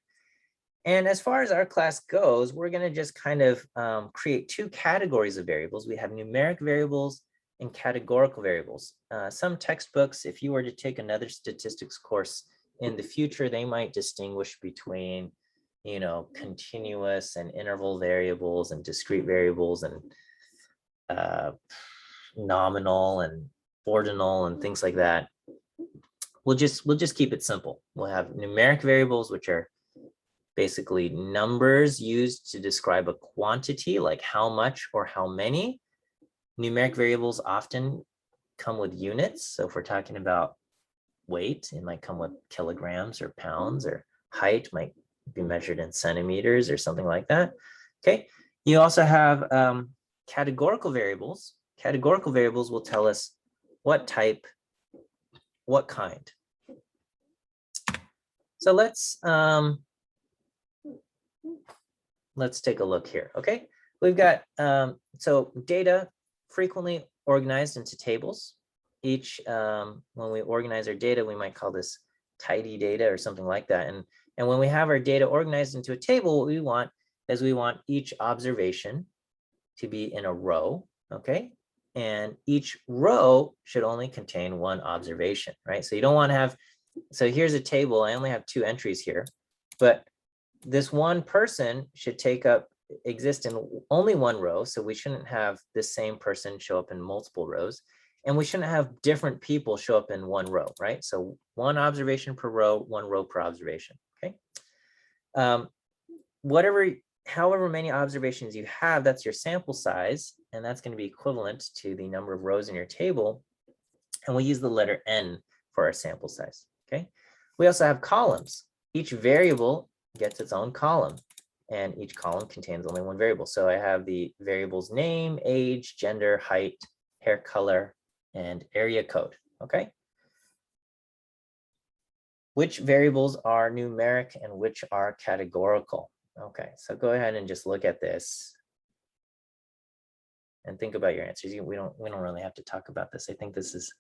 And as far as our class goes, we're going to just kind of create 2 categories of variables. We have numeric variables and categorical variables. Some textbooks, if you were to take another statistics course in the future, they might distinguish between, you know, continuous and interval variables and discrete variables and nominal and ordinal and things like that. We'll just keep it simple. We'll have numeric variables, which are basically numbers used to describe a quantity, like how much or how many. Numeric variables often come with units. So if we're talking about weight, it might come with kilograms or pounds, or height might be measured in centimeters or something like that. Okay. You also have categorical variables. Categorical variables will tell us what type, what kind. So let's take a look here. Okay. We've got so data frequently organized into tables. Each, when we organize our data, we might call this tidy data or something like that. And when we have our data organized into a table, what we want is we want each observation to be in a row, okay? And each row should only contain one observation, right? So you don't want to have, so here's a table, I only have 2 entries here, but this one person should exist in only one row. So we shouldn't have the same person show up in multiple rows. And we shouldn't have different people show up in one row, right? So 1 observation per row, 1 row per observation, okay? Whatever however many observations you have, that's your sample size, and that's going to be equivalent to the number of rows in your table. And we use the letter n for our sample size, okay? We also have columns. Each variable gets its own column, and each column contains only one variable. So I have the variables name, age, gender, height, hair color, and area code, okay? Which variables are numeric and which are categorical? Okay, so go ahead and just look at this and think about your answers. We don't really have to talk about this. I think this is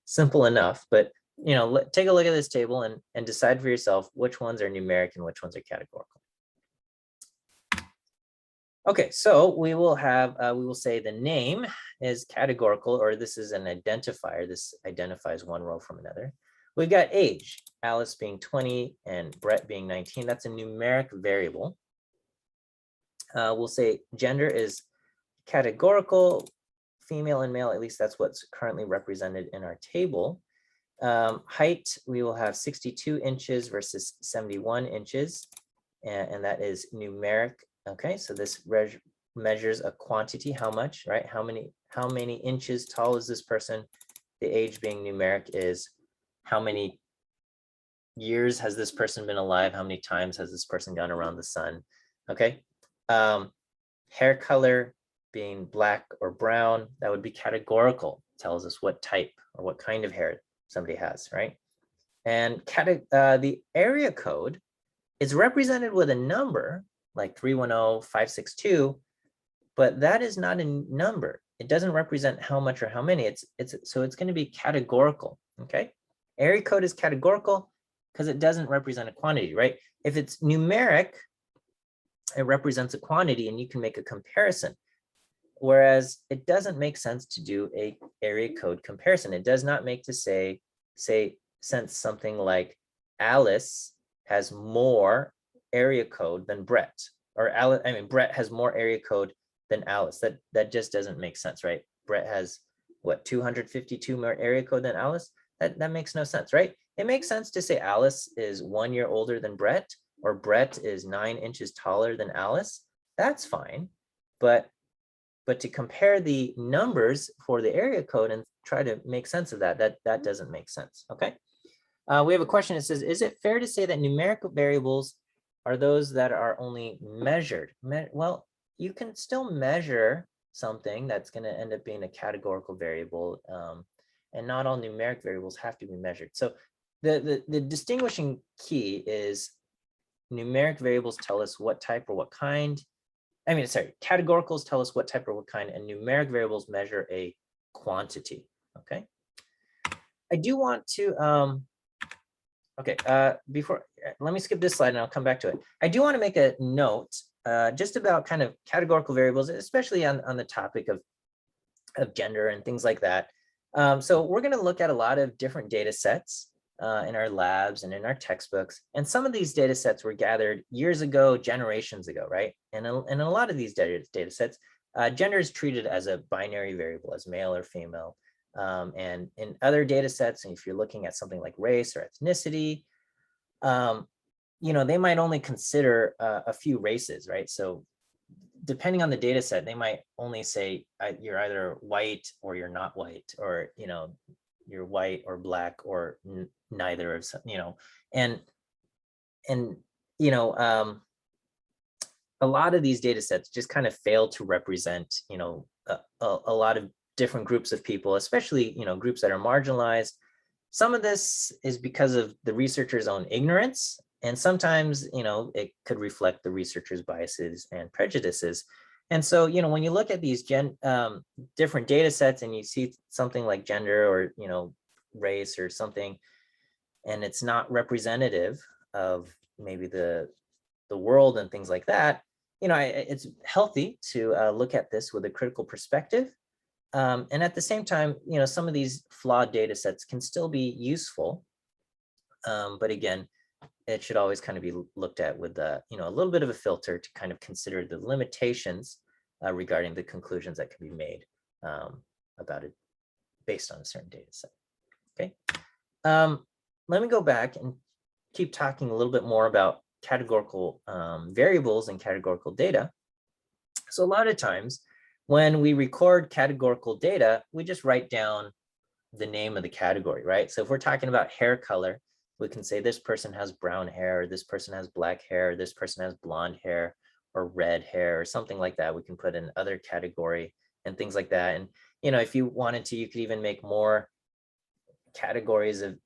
simple enough, but take a look at this table and decide for yourself which ones are numeric and which ones are categorical. Okay, so we will say the name is categorical, or this is an identifier. This identifies one row from another. We've got age, Alice being 20 and Brett being 19. That's a numeric variable. We'll say gender is categorical, female and male, at least that's what's currently represented in our table. Height, we will have 62 inches versus 71 inches, and that is numeric. Okay, so this measures a quantity, how much, right? How many inches tall is this person? The age being numeric is how many years has this person been alive? How many times has this person gone around the sun? Okay. Hair color being black or brown, that would be categorical. Tells us what type or what kind of hair somebody has, right? And the area code is represented with a number like 310562, but that is not a number. It doesn't represent how much or how many. So it's going to be categorical. Okay. Area code is categorical because it doesn't represent a quantity, right? If it's numeric, it represents a quantity and you can make a comparison. Whereas it doesn't make sense to do a area code comparison. It does not make to say since something like Alice has more area code than Brett, or Brett has more area code than Alice. That just doesn't make sense, right? Brett has what, 252 more area code than Alice? That makes no sense, right? It makes sense to say Alice is 1 year older than Brett, or Brett is 9 inches taller than Alice. That's fine, but to compare the numbers for the area code and try to make sense of that doesn't make sense, okay? We have a question that says, is it fair to say that numerical variables are those that are only measured? Well, you can still measure something that's going to end up being a categorical variable, and not all numeric variables have to be measured. So the distinguishing key is numeric variables tell us what type or what kind. Categoricals tell us what type or what kind, and numeric variables measure a quantity, okay? I do want to, let me skip this slide and I'll come back to it. I do want to make a note just about kind of categorical variables, especially on the topic of gender and things like that. So we're going to look at a lot of different data sets in our labs and in our textbooks. And some of these data sets were gathered years ago, generations ago, right? And in a lot of these data sets, gender is treated as a binary variable, as male or female. And in other data sets, and if you're looking at something like race or ethnicity, they might only consider a few races, right? So depending on the data set, they might only say you're either white or you're not white, or, you're white or black or neither of some, and a lot of these data sets just kind of fail to represent, a lot of different groups of people, especially, groups that are marginalized. Some of this is because of the researcher's own ignorance, and sometimes, it could reflect the researcher's biases and prejudices. And so, when you look at these different data sets and you see something like gender or, race or something, and it's not representative of maybe the world and things like that, it's healthy to look at this with a critical perspective. And at the same time, some of these flawed data sets can still be useful. But again, it should always kind of be looked at with a little bit of a filter to kind of consider the limitations regarding the conclusions that can be made about it based on a certain data set. Okay. Let me go back and keep talking a little bit more about categorical variables and categorical data. So a lot of times when we record categorical data, we just write down the name of the category, right? So if we're talking about hair color, we can say this person has brown hair, or this person has black hair, or this person has blonde hair or red hair or something like that. We can put in other category and things like that. And, you know, if you wanted to, you could even make more categories of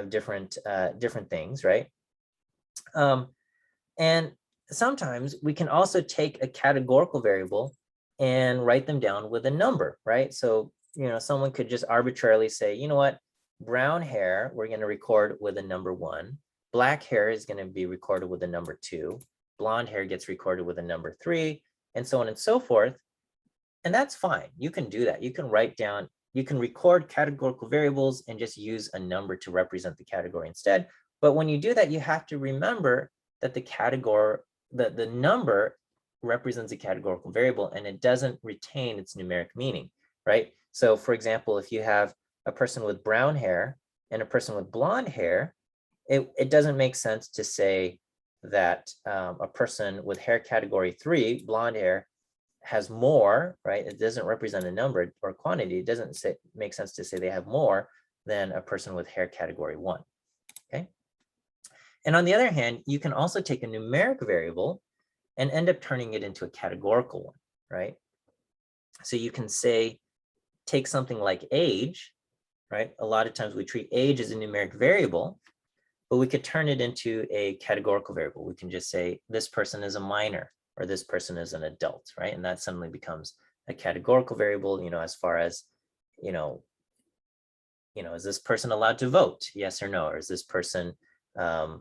different things, right? And sometimes we can also take a categorical variable and write them down with a number, right? So, you know, someone could just arbitrarily say, you know what, brown hair, we're going to record with a number 1. Black hair is going to be recorded with a number 2. Blonde hair gets recorded with a number 3, and so on and so forth. And that's fine. You can do that. You can write down, you can record categorical variables and just use a number to represent the category instead. But when you do that, you have to remember that the category, the number represents a categorical variable and it doesn't retain its numeric meaning, right? So for example, if you have a person with brown hair and a person with blonde hair, it doesn't make sense to say that a person with hair category 3, blonde hair, has more, right? It doesn't represent a number or quantity. It doesn't make sense to say they have more than a person with hair category 1, okay? And on the other hand, you can also take a numeric variable and end up turning it into a categorical one, right? So you can say, take something like age, right? A lot of times we treat age as a numeric variable, but we could turn it into a categorical variable. We can just say, this person is a minor, or this person is an adult, right? And that suddenly becomes a categorical variable, you know, as far as, you know, is this person allowed to vote? Yes or no? Or is this person, I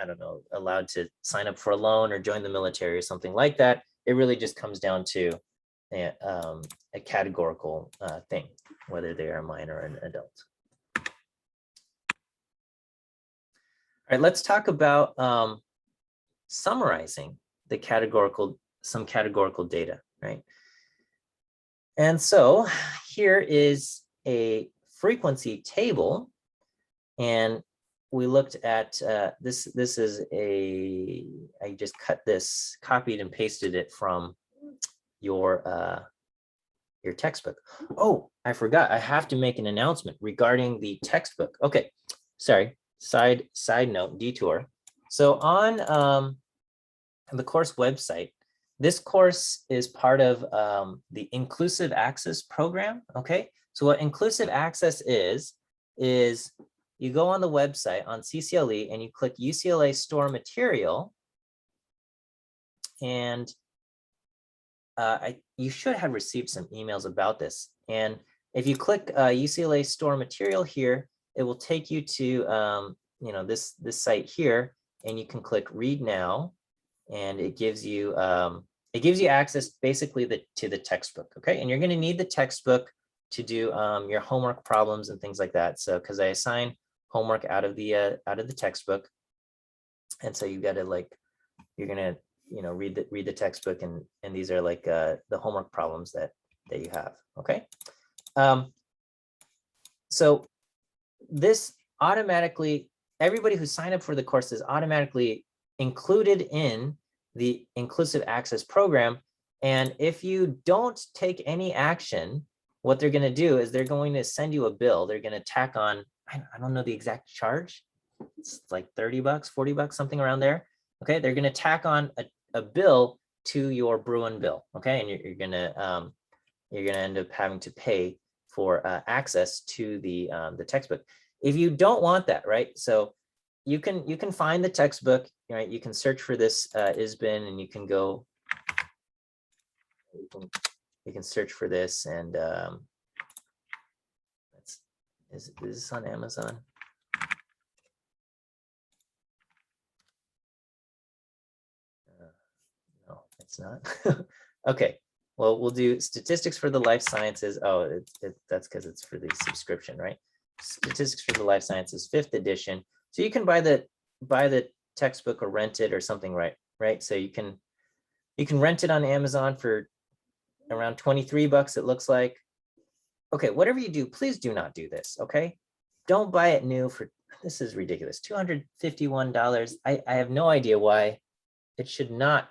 don't know, allowed to sign up for a loan or join the military or something like that? It really just comes down to a categorical thing, whether they are a minor or an adult. All right, let's talk about summarizing some categorical data, right? And so here is a frequency table, and we looked at this is I just cut this, copied and pasted it from your textbook. Oh, I forgot, I have to make an announcement regarding the textbook. Okay, sorry, side note, detour. So on the course website, this course is part of the Inclusive Access program, okay? So what Inclusive Access is you go on the website on CCLE and you click UCLA Store Material, and you should have received some emails about this. And if you click UCLA Store Material here, it will take you to you know, this site here, and you can click Read Now, and it gives you access basically to the textbook, okay? And you're going to need the textbook to do your homework problems and things like that. So because I assign homework out of the textbook, and so you got to, like, you're gonna, you know, read the textbook, and these are like the homework problems that you have, okay? So this automatically, everybody who signed up for the course is automatically included in the Inclusive Access program. And if you don't take any action, what they're going to do is they're going to send you a bill. They're going to tack on, I don't know the exact charge. It's like 30 bucks, 40 bucks, something around there. Okay, they're going to tack on a bill to your Bruin bill. Okay, and you're going to end up having to pay for access to the textbook. If you don't want that, right? So you can find the textbook, right? You can search for this ISBN, and you can go. You can search for this, and is this on Amazon? No, it's not. Okay. Well, we'll do Statistics for the Life Sciences. Oh, that's because it's for the subscription, right? Statistics for the Life Sciences, 5th edition. So you can buy the textbook or rent it or something, right? So you can rent it on Amazon for around 23 bucks, it looks like. Okay, whatever you do, please do not do this, okay? Don't buy it new for this is ridiculous. $251. I have no idea why it should not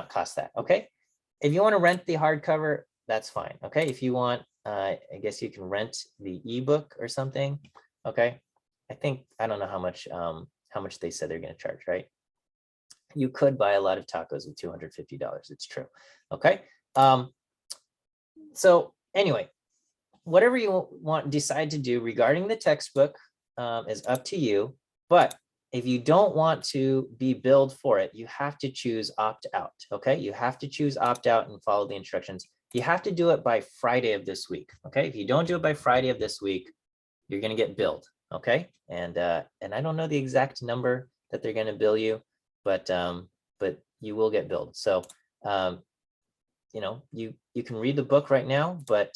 cost that. Okay. If you want to rent the hardcover, that's fine. Okay. If you want, I guess you can rent the ebook or something. Okay. I don't know how much they said they're going to charge, right? You could buy a lot of tacos with $250. It's true. Okay. So anyway, whatever you decide to do regarding the textbook is up to you. But if you don't want to be billed for it, you have to choose opt out. Okay. You have to choose opt out and follow the instructions. You have to do it by Friday of this week. Okay. If you don't do it by Friday of this week, you're going to get billed. Okay. And I don't know the exact number that they're going to bill you, but you will get billed. So, you can read the book right now, but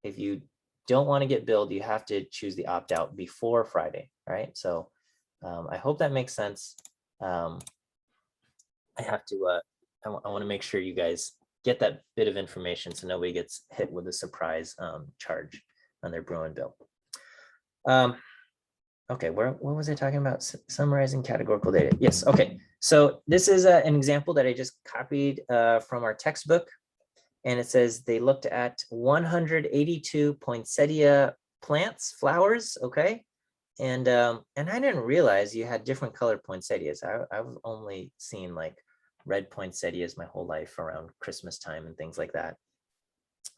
if you don't want to get billed, you have to choose the opt out before Friday. Right. So, I hope that makes sense. I have to, I want to make sure you guys get that bit of information so nobody gets hit with a surprise charge on their Bruin bill. Okay, what was I talking about? Summarizing categorical data. Yes, okay. So this is an example that I just copied from our textbook. And it says they looked at 182 poinsettia plants, flowers, okay? And I didn't realize you had different colored poinsettias. I've only seen like red poinsettias my whole life around Christmas time and things like that.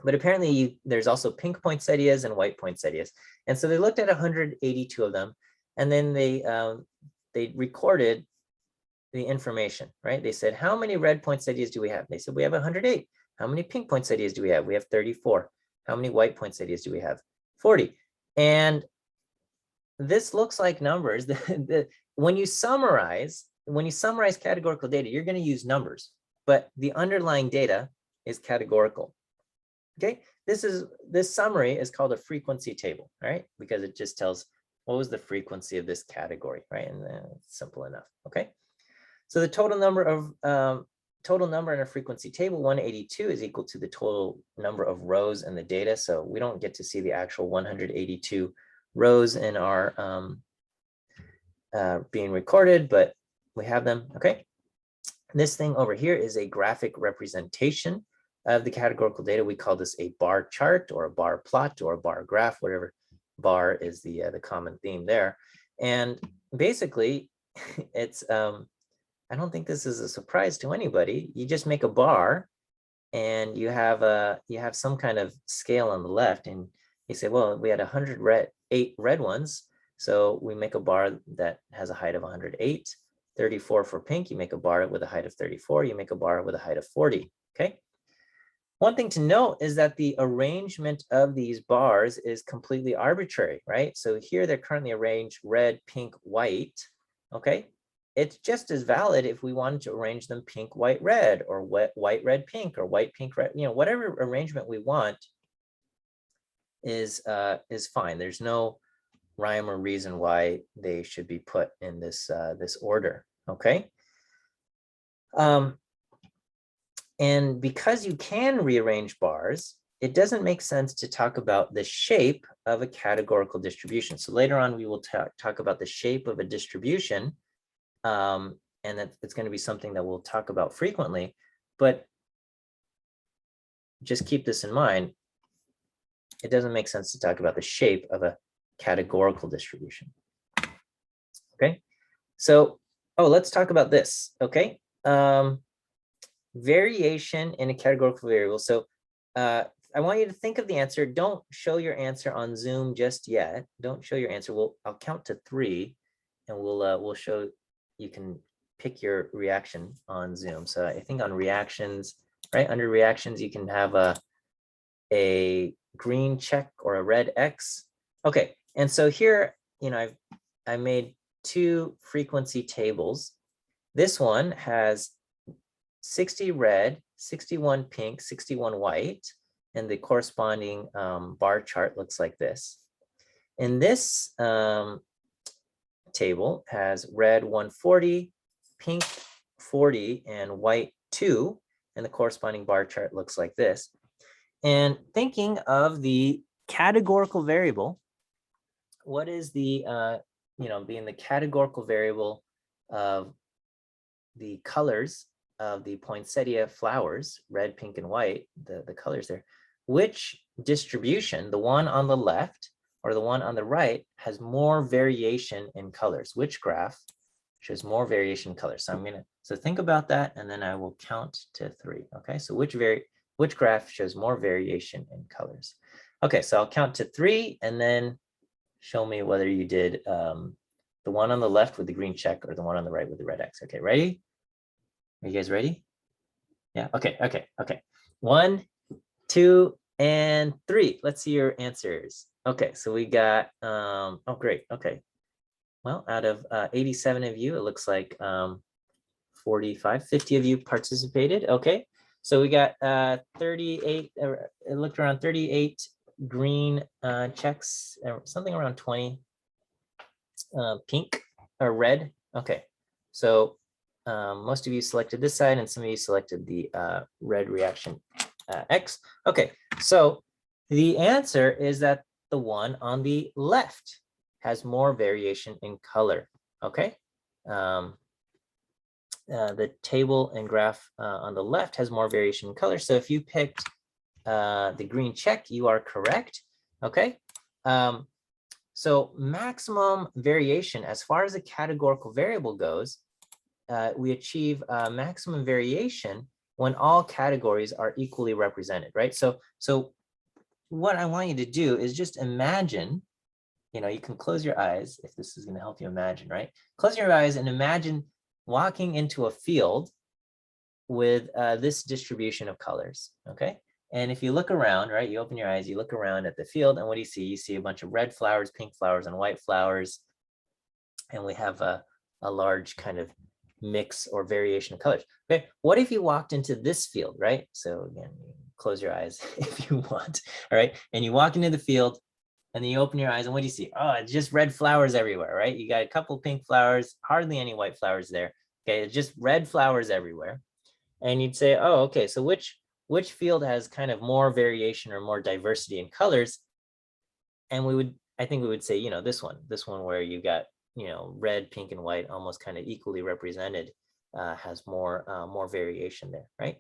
But apparently there's also pink poinsettias and white poinsettias. And so they looked at 182 of them, and then they recorded the information, right? They said, how many red poinsettias do we have? They said, we have 108. How many pink poinsettias do we have? We have 34. How many white poinsettias do we have? 40. And this looks like numbers. When you summarize categorical data, you're going to use numbers, but the underlying data is categorical. Okay, this summary is called a frequency table, right? Because it just tells what was the frequency of this category, right? And it's simple enough. Okay, so the total number in a frequency table, 182, is equal to the total number of rows in the data. So we don't get to see the actual 182 rows in our being recorded, but we have them. Okay, this thing over here is a graphic representation of the categorical data. We call this a bar chart or a bar plot or a bar graph, whatever. Bar is the common theme there. And basically it's, I don't think this is a surprise to anybody. You just make a bar and you have some kind of scale on the left, and you say, well, we had 108 red ones. So we make a bar that has a height of 108, 34 for pink. You make a bar with a height of 34. You make a bar with a height of 40. Okay. One thing to note is that the arrangement of these bars is completely arbitrary, right? So here they're currently arranged red, pink, white, okay? It's just as valid if we wanted to arrange them pink, white, red, or white, red, pink, or white, pink, red, whatever arrangement we want is fine. There's no rhyme or reason why they should be put in this order, okay? And because you can rearrange bars, it doesn't make sense to talk about the shape of a categorical distribution. So later on, we will talk about the shape of a distribution, and it's going to be something that we'll talk about frequently. But just keep this in mind. It doesn't make sense to talk about the shape of a categorical distribution. Okay, so, let's talk about this, okay? Variation in a categorical variable. So I want you to think of the answer. Don't show your answer on Zoom just yet. Don't show your answer. I'll count to 3, and we'll show. You can pick your reaction on Zoom. So I think on reactions, right under reactions, you can have a green check or a red X. Okay, and so here, I made 2 frequency tables. This one has 60 red, 61 pink, 61 white, and the corresponding bar chart looks like this. And this table has red 140, pink 40, and white 2, and the corresponding bar chart looks like this. And thinking of the categorical variable, what is the, being the categorical variable of the colors of the poinsettia flowers, red, pink, and white, the colors there, which distribution, the one on the left or the one on the right, has more variation in colors? Which graph shows more variation in colors? So think about that, and then I will count to 3. Okay, so which graph shows more variation in colors? Okay, so I'll count to 3, and then show me whether you did the one on the left with the green check or the one on the right with the red X. Okay, ready? Are you guys ready? Yeah, okay. 1, 2, and 3. Let's see your answers. Okay, so we got, oh, great. Okay. Well, out of 87 of you, it looks like 50 of you participated. Okay, so we got 38, it looked around 38 green checks, something around 20 pink or red. Okay, so most of you selected this side and some of you selected the red reaction X. Okay, so the answer is that the one on the left has more variation in color. Okay, the table and graph on the left has more variation in color. So if you picked the green check, you are correct. Okay, so maximum variation, as far as a categorical variable goes, we achieve maximum variation when all categories are equally represented, right? So what I want you to do is just imagine, you can close your eyes if this is going to help you imagine, right? Close your eyes and imagine walking into a field with this distribution of colors, okay? And if you look around, right, you open your eyes, you look around at the field, and what do you see? You see a bunch of red flowers, pink flowers, and white flowers. And we have a large kind of mix or variation of colors. Okay, what if you walked into this field, right? So again, close your eyes if you want, all right? And you walk into the field, and then you open your eyes, and what do you see? Oh, it's just red flowers everywhere, right? You got a couple pink flowers, hardly any white flowers there. Okay, it's just red flowers everywhere. And you'd say, oh, okay, so which field has kind of more variation or more diversity in colors? And I think we would say, this one where you got, red, pink, and white almost kind of equally represented, has more variation there, right?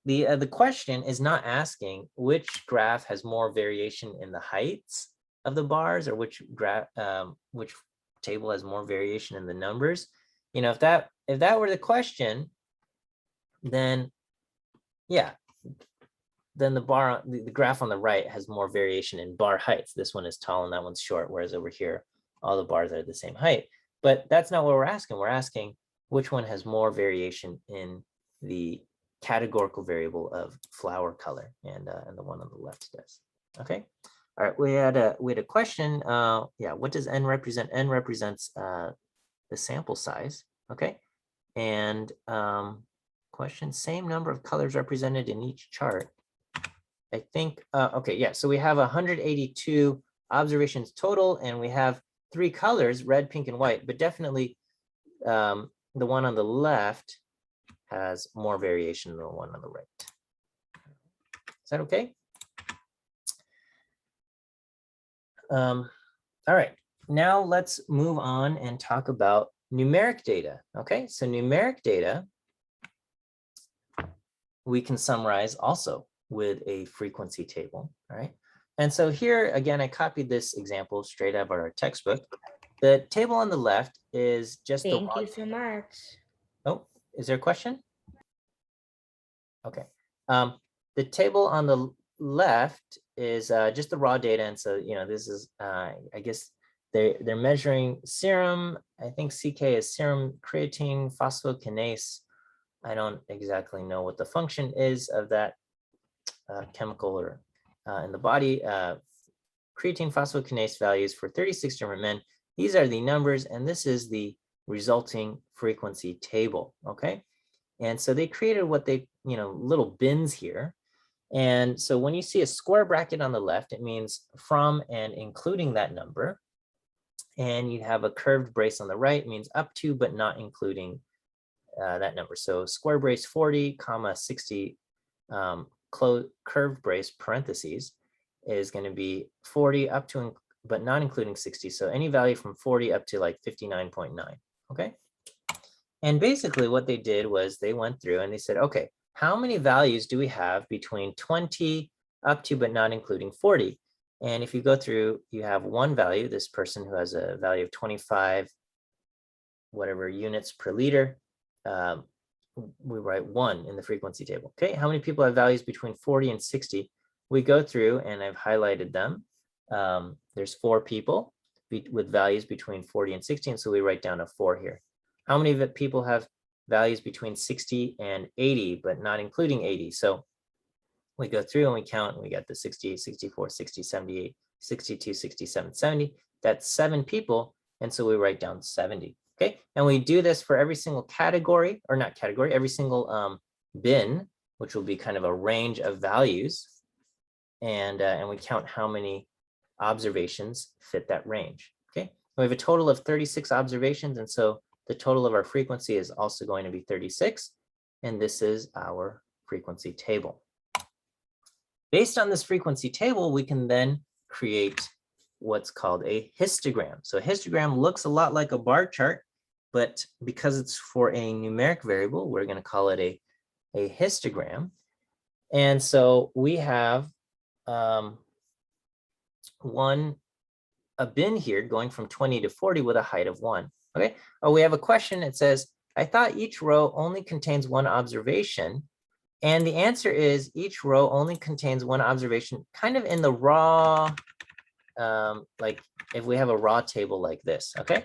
The question is not asking which graph has more variation in the heights of the bars, or which table has more variation in the numbers. If that were the question, then yeah, then the graph on the right has more variation in bar heights. This one is tall and that one's short, whereas over here, all the bars are the same height. But that's not what we're asking. We're asking which one has more variation in the categorical variable of flower color, and the one on the left does. Okay. All right, we had a question. Yeah, what does n represent? N represents the sample size. Okay, and question: same number of colors represented in each chart. I think. Okay, yeah. So we have 182 observations total, and we have 3 colors: red, pink, and white. But definitely, the one on the left has more variation than the one on the right. Is that okay? All right, now let's move on and talk about numeric data. Okay, so numeric data we can summarize also with a frequency table, all right? And so here, again, I copied this example straight out of our textbook. The table on the left is just the Thank you so much. Oh, is there a question? Okay. The table on the left is just the raw data. And so, this is, I guess they're measuring serum. I think CK is serum creatine phosphokinase. I don't exactly know what the function is of that chemical or in the body. Creatine phosphokinase values for 36 different men. These are the numbers, and this is the resulting frequency table, okay? And so they created what they, little bins here. And so when you see a square bracket on the left, it means from and including that number. And you have a curved brace on the right, means up to but not including that number. So square brace 40, comma 60, curved brace parentheses is going to be 40 up to but not including 60. So any value from 40 up to like 59.9, okay? And basically what they did was they went through and they said, okay, how many values do we have between 20 up to, but not including 40? And if you go through, you have one value, this person who has a value of 25, whatever units per liter, we write 1 in the frequency table. Okay, how many people have values between 40 and 60? We go through and I've highlighted them. There's 4 people with values between 40 and 60, and so we write down a 4 here. How many people have values between 60 and 80, but not including 80? So we go through and we count, and we got the 68, 64, 60, 78, 62, 67, 70. That's 7 people, and so we write down 70. Okay, and we do this for every single category, or not category, every single bin, which will be kind of a range of values, and we count how many observations fit that range. Okay, we have a total of 36 observations, and so the total of our frequency is also going to be 36, and this is our frequency table. Based on this frequency table, we can then create what's called a histogram. So a histogram looks a lot like a bar chart, but because it's for a numeric variable, we're going to call it a histogram. And so we have a bin here going from 20 to 40 with a height of 1. Okay. Oh, we have a question. It says, I thought each row only contains 1 observation. And the answer is each row only contains 1 observation, kind of in the raw, like if we have a raw table like this. Okay.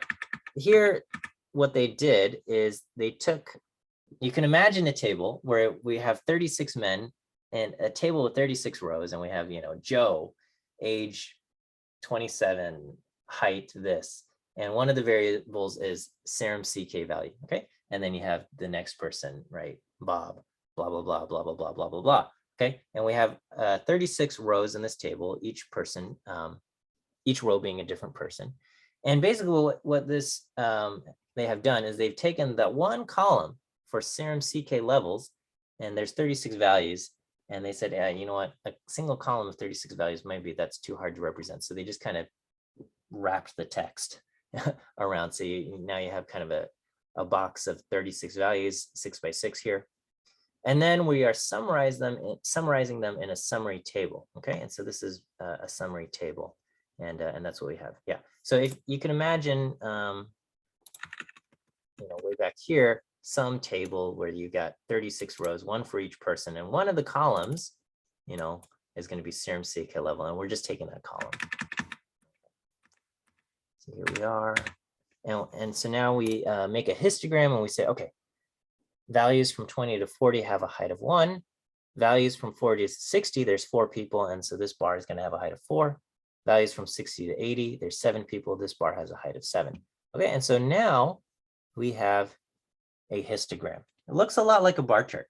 Here, what they did is they took, you can imagine a table where we have 36 men and a table with 36 rows, and we have, Joe, age 27, height this, and one of the variables is serum CK value, okay? And then you have the next person, right? Bob, blah, blah, blah, blah, blah, blah, blah, blah, blah, okay? And we have 36 rows in this table, each person, each row being a different person. And basically what this, they have done is they've taken that one column for serum CK levels, and there's 36 values, and they said, you know what, a single column of 36 values, maybe that's too hard to represent. So they just kind of wrapped the text around. So now you have kind of a box of 36 values, 6 by 6 here. And then we are summarizing them in a summary table. Okay, and so this is a summary table, and that's what we have. Yeah. So if you can imagine, way back here, some table where you got 36 rows, 1 for each person, and one of the columns, is going to be serum CK level, and we're just taking that column. So here we are, and so now we make a histogram, and we say, okay, values from 20 to 40 have a height of 1. Values from 40 to 60, there's 4 people, and so this bar is going to have a height of 4. Values from 60 to 80, there's 7 people. This bar has a height of 7. Okay, and so now we have a histogram. It looks a lot like a bar chart.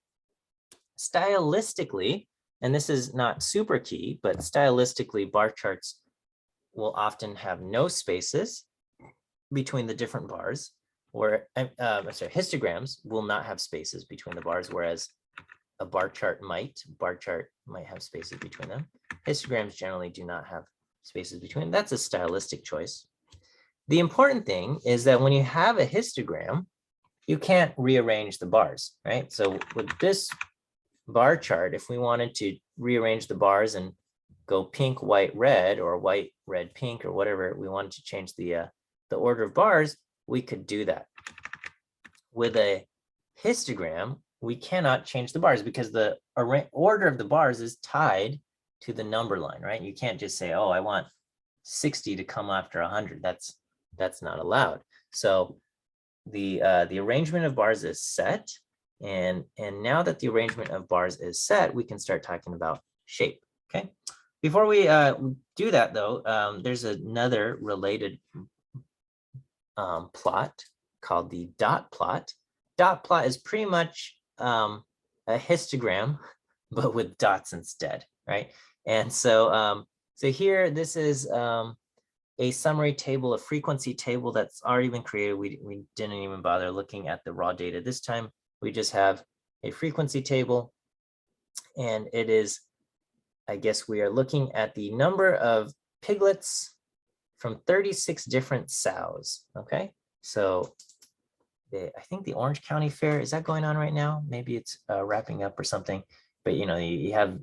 Stylistically, and this is not super key, but stylistically, bar charts will often have no spaces between the different bars, or histograms will not have spaces between the bars, whereas a bar chart might. Bar chart might have spaces between them. Histograms generally do not have spaces between. That's a stylistic choice. The important thing is that when you have a histogram, you can't rearrange the bars, right? So with this bar chart, if we wanted to rearrange the bars and go pink, white, red, or white, red, pink, or whatever, we wanted to change the order of bars, we could do that. With a histogram, we cannot change the bars because the order of the bars is tied to the number line, right? You can't just say, oh, I want 60 to come after 100. That's not allowed. So the arrangement of bars is set, and now that the arrangement of bars is set, we can start talking about shape. Okay. Before we do that, though, there's another related plot called the dot plot. Dot plot is pretty much a histogram, but with dots instead, right? And so so here, this is a summary table, a frequency table that's already been created. We didn't even bother looking at the raw data this time. We just have a frequency table, and it is, I guess we are looking at the number of piglets from 36 different sows, okay? So I think the Orange County Fair, is that going on right now? Maybe it's wrapping up or something, but you know, you have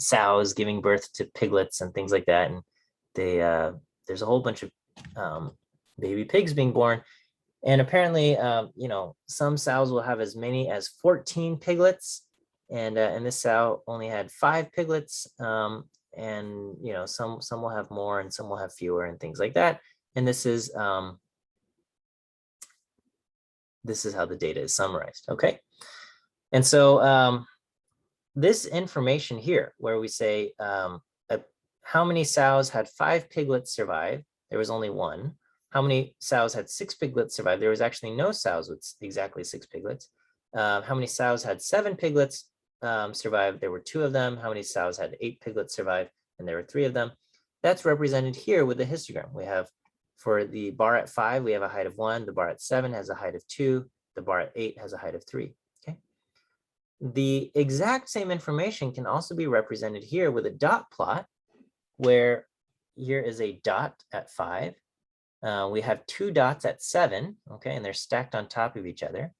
sows giving birth to piglets and things like that. And there's a whole bunch of baby pigs being born. And apparently, you know, some sows will have as many as 14 piglets, and this sow only had 5 piglets. And you know, some will have more and some will have fewer and things like that. And this is how the data is summarized. Okay, and so this information here, where we say how many sows had 5 piglets survive, there was only 1. How many sows had 6 piglets survive? There was actually no sows with exactly 6 piglets. How many sows had 7 piglets survive? There were 2 of them. How many sows had 8 piglets survive? And there were 3 of them. That's represented here with the histogram. We have, for the bar at 5, we have a height of 1. The bar at 7 has a height of 2. The bar at 8 has a height of 3. Okay. The exact same information can also be represented here with a dot plot, where here is a dot at 5. We have 2 dots at 7, okay, and they're stacked on top of each other.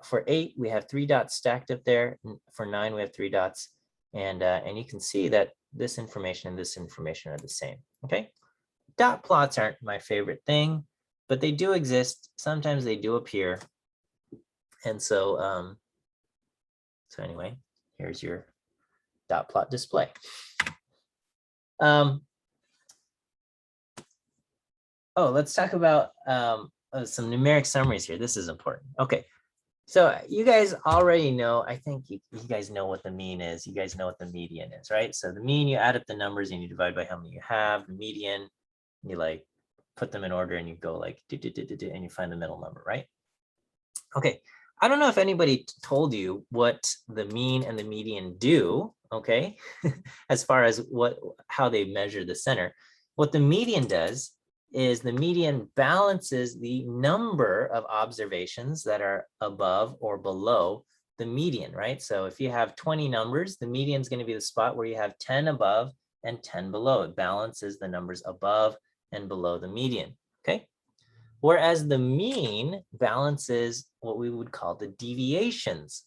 For 8, we have 3 dots stacked up there. For 9, we have 3 dots, and you can see that this information and this information are the same. Okay, dot plots aren't my favorite thing, but they do exist. Sometimes they do appear, and so so anyway, here's your dot plot display. Oh, let's talk about some numeric summaries here. This is important. Okay, so you guys already know, I think you guys know what the mean is. You guys know what the median is, right? So the mean, you add up the numbers and you divide by how many you have. The median, you like put them in order and you go like and you find the middle number, right? Okay, I don't know if anybody told you what the mean and the median do, okay, as far as how they measure the center. What the median does is the median balances the number of observations that are above or below the median, right? So if you have 20 numbers, the median is going to be the spot where you have 10 above and 10 below. It balances the numbers above and below the median, okay? Whereas the mean balances what we would call the deviations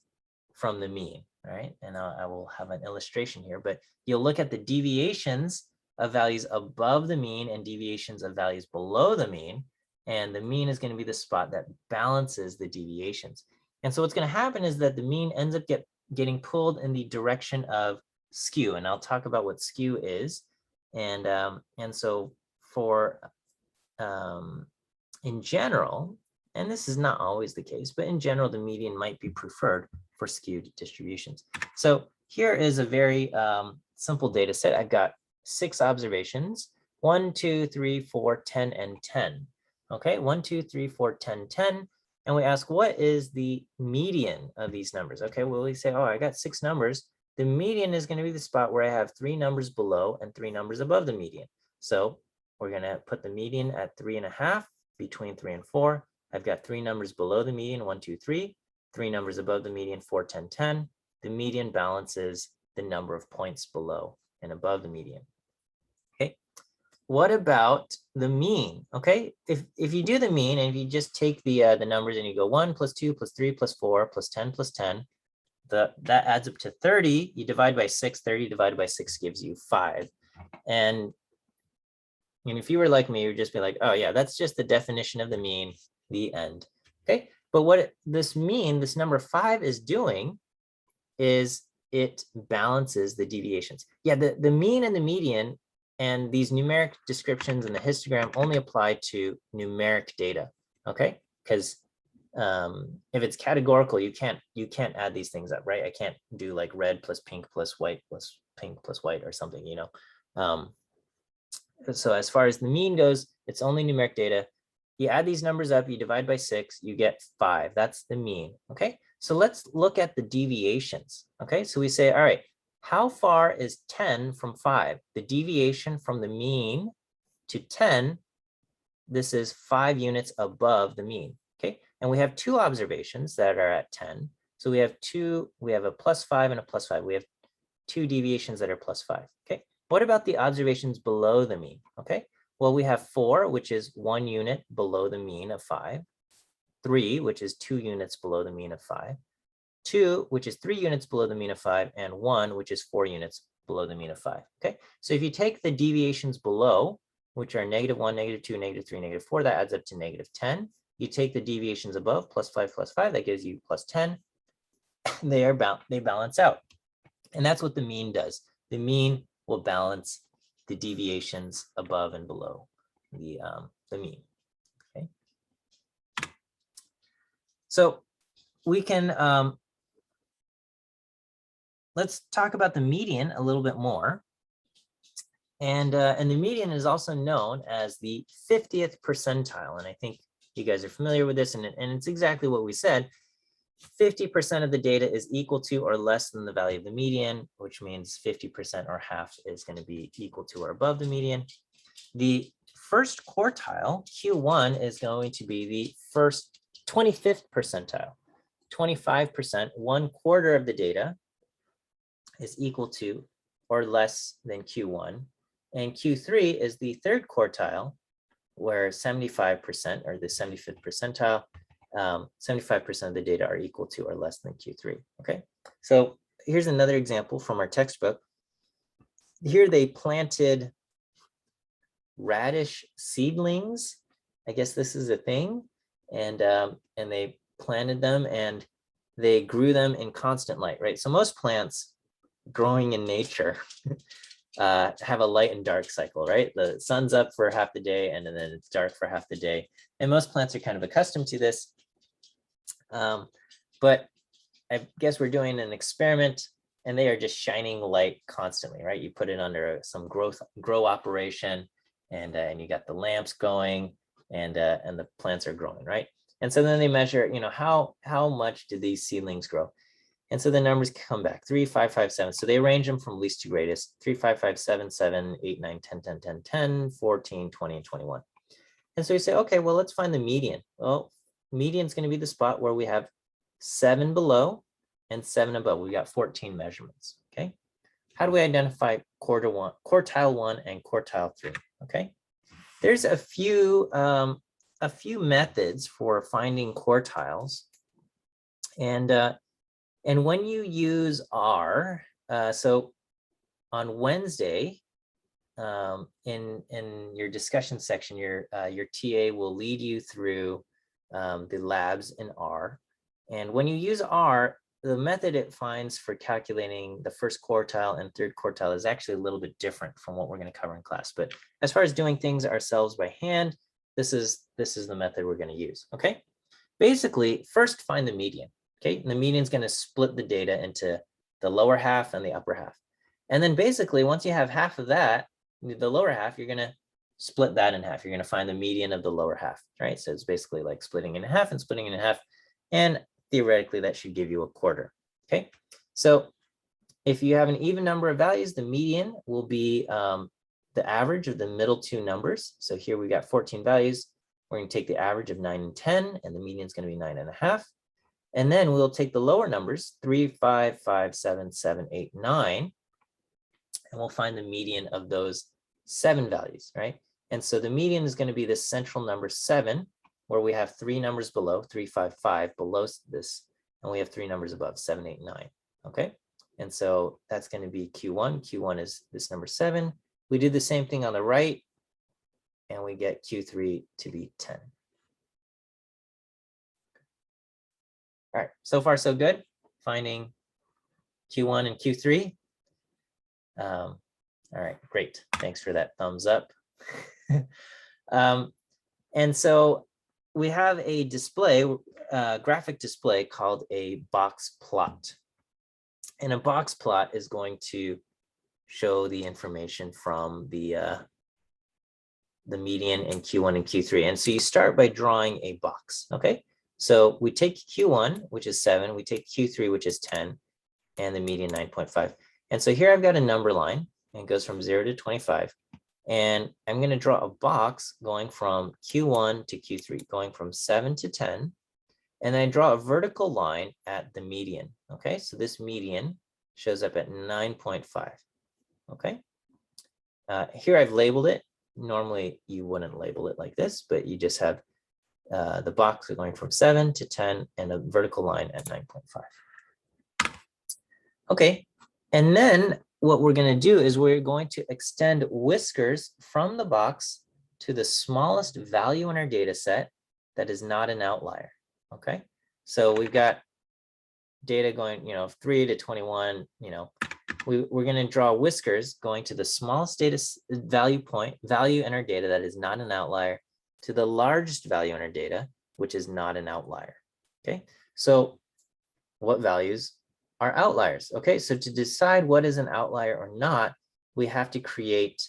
from the mean, right? And I will have an illustration here, but you'll look at the deviations of values above the mean and deviations of values below the mean. And the mean is going to be the spot that balances the deviations. And so what's going to happen is that the mean ends up getting pulled in the direction of skew. And I'll talk about what skew is. And so for in general, and this is not always the case, but in general, the median might be preferred for skewed distributions. So here is a very simple data set. I've got 6 observations, 1, 2, 3, 4, 10, and 10. Okay, 1, 2, 3, 4, 10, 10. And we ask, what is the median of these numbers? Okay, well, we say, oh, I got 6 numbers. The median is going to be the spot where I have 3 numbers below and 3 numbers above the median. So we're going to put the median at 3.5 between 3 and 4. I've got 3 numbers below the median, 1, 2, 3. 3 numbers above the median, 4, 10, 10. The median balances the number of points below and above the median. Okay, what about the mean? Okay, if you do the mean and if you just take the numbers and you go 1 plus 2 plus 3 plus 4 plus 10 plus 10, that adds up to 30. You divide by 6. 30 divided by 6 gives you 5. And if you were like me, you'd just be like, oh yeah, that's just the definition of the mean, the end. Okay, but what this number 5 is doing is it balances the deviations. Yeah, the mean and the median and these numeric descriptions and the histogram only apply to numeric data, okay? Because if it's categorical, you can't add these things up, right? I can't do like red plus pink plus white plus pink plus white or something, you know? So as far as the mean goes, it's only numeric data. You add these numbers up, you divide by 6, you get 5. That's the mean, okay? So let's look at the deviations, okay? So we say, all right, how far is 10 from 5? The deviation from the mean to 10, this is 5 units above the mean, okay? And we have 2 observations that are at 10. So we have a +5 and a +5. We have 2 deviations that are +5, okay? What about the observations below the mean? Okay, well, we have 4, which is 1 unit below the mean of 5, 3, which is 2 units below the mean of 5, 2, which is 3 units below the mean of 5, and 1, which is 4 units below the mean of 5. Okay, so if you take the deviations below, which are -1, -2, -3, -4, that adds up to -10. You take the deviations above, +5, that gives you +10. They balance out. And that's what the mean does. The mean will balance the deviations above and below the mean. Okay. So we can, let's talk about the median a little bit more. And the median is also known as the 50th percentile. And I think you guys are familiar with this, and it's exactly what we said. 50% of the data is equal to or less than the value of the median, which means 50% or half is going to be equal to or above the median. The first quartile, Q1, is going to be the first 25th percentile. 25%, 1/4 of the data is equal to or less than Q1. And Q3 is the third quartile, where 75%, or the 75th percentile, 75% of the data are equal to or less than Q3. Okay, so here's another example from our textbook. Here they planted radish seedlings. I guess this is a thing, and they planted them and they grew them in constant light, right? So most plants growing in nature have a light and dark cycle, right? The sun's up for half the day and then it's dark for half the day. And most plants are kind of accustomed to this. But I guess we're doing an experiment and they are just shining light constantly, right? You put it under some grow operation and you got the lamps going and the plants are growing, right? And so then they measure, how much do these seedlings grow? And so the numbers come back 3, 5, 5, 7. So they arrange them from least to greatest: 3, 5, 5, 7, 7, 8, 9, 10, 10, 10, 10, 14, 20, and 21. And so you say, okay, well, let's find the median. Well, median is going to be the spot where we have 7 below and 7 above. We got 14 measurements. Okay. How do we identify quartile 1 and quartile 3? Okay. There's a few methods for finding quartiles. And when you use R, so on Wednesday, in your discussion section, your TA will lead you through the labs in R. And when you use R, the method it finds for calculating the first quartile and third quartile is actually a little bit different from what we're going to cover in class. But as far as doing things ourselves by hand, this is the method we're going to use. Okay. Basically, first find the median. Okay, and the median is going to split the data into the lower half and the upper half. And then basically, once you have half of that, the lower half, you're going to split that in half. You're going to find the median of the lower half, right? So it's basically like splitting in half and splitting in half. And theoretically, that should give you a quarter. Okay, so if you have an even number of values, the median will be the average of the middle two numbers. So here we got 14 values. We're going to take the average of 9 and 10, and the median is going to be 9.5. And then we'll take the lower numbers, 3, 5, 5, 7, 7, 8, 9, and we'll find the median of those 7 values, right? And so the median is going to be the central number 7, where we have 3 numbers below, 3, 5, 5 below this, and we have 3 numbers above, 7, 8, 9, okay? And so that's going to be Q1. Q1 is this number 7. We do the same thing on the right, and we get Q3 to be 10. All right, so far so good. Finding Q1 and Q3. All right, great. Thanks for that thumbs up. And so we have a display, graphic display called a box plot. And a box plot is going to show the information from the median in Q1 and Q3. And so you start by drawing a box, okay? So we take Q1, which is 7, we take Q3, which is 10, and the median 9.5. And so here I've got a number line, and it goes from 0 to 25. And I'm going to draw a box going from Q1 to Q3, going from 7 to 10. And I draw a vertical line at the median. Okay, so this median shows up at 9.5. Okay, Here I've labeled it. Normally you wouldn't label it like this, but you just have the box going from 7 to 10 and a vertical line at 9.5. Okay, and then what we're going to do is we're going to extend whiskers from the box to the smallest value in our data set that is not an outlier. Okay, so we've got data going, 3 to 21, we're going to draw whiskers going to the smallest data value in our data that is not an outlier to the largest value in our data, which is not an outlier. Okay, so what values are outliers? Okay, so to decide what is an outlier or not, we have to create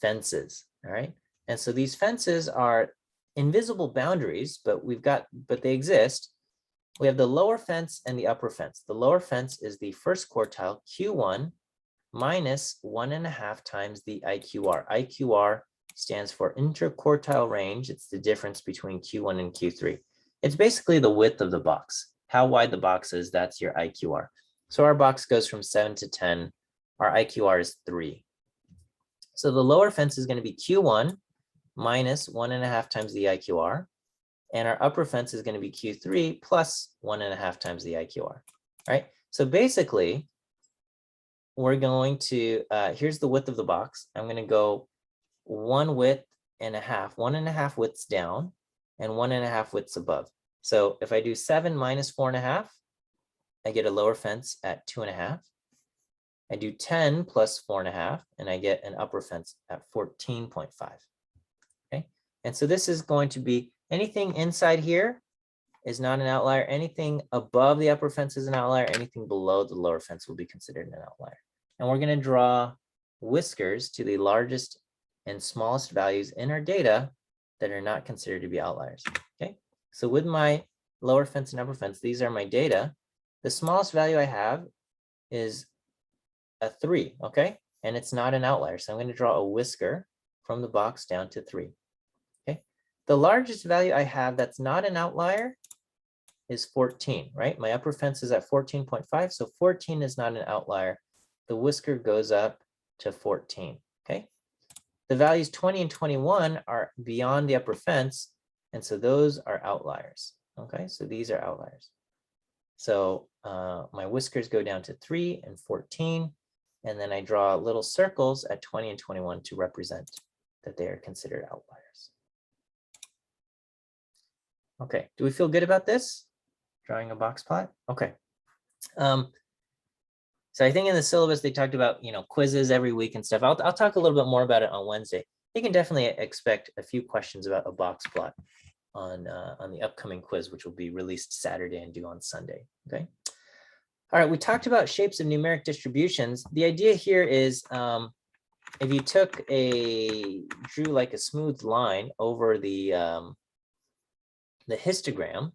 fences. All right, and so these fences are invisible boundaries, but they exist. We have the lower fence and the upper fence. The lower fence is the first quartile, Q1, minus 1.5 times the IQR. IQR stands for interquartile range. It's the difference between Q1 and Q3. It's basically the width of the box. How wide the box is, that's your IQR. So our box goes from 7 to 10. Our IQR is 3. So the lower fence is going to be Q1 minus 1.5 times the IQR. And our upper fence is going to be Q3 plus 1.5 times the IQR, right? So basically, we're going to, here's the width of the box. I'm going to go 1.5 widths down and 1.5 widths above. So if I do 7 minus 4.5, I get a lower fence at 2.5. I do 10 plus 4.5, and I get an upper fence at 14.5. Okay, and so this is going to be anything inside here is not an outlier. Anything above the upper fence is an outlier. Anything below the lower fence will be considered an outlier. And we're going to draw whiskers to the largest and smallest values in our data that are not considered to be outliers. Okay, so with my lower fence and upper fence, these are my data. The smallest value I have is a 3, okay? And it's not an outlier. So I'm going to draw a whisker from the box down to 3. The largest value I have that's not an outlier is 14, right? My upper fence is at 14.5, so 14 is not an outlier. The whisker goes up to 14, okay? The values 20 and 21 are beyond the upper fence, and so those are outliers, okay? So these are outliers. So my whiskers go down to 3 and 14, and then I draw little circles at 20 and 21 to represent that they are considered outliers. Okay, do we feel good about this? Drawing a box plot? Okay. So I think in the syllabus, they talked about, quizzes every week and stuff. I'll talk a little bit more about it on Wednesday. You can definitely expect a few questions about a box plot on the upcoming quiz, which will be released Saturday and due on Sunday, okay? All right, we talked about shapes of numeric distributions. The idea here is if you drew like a smooth line over the histogram,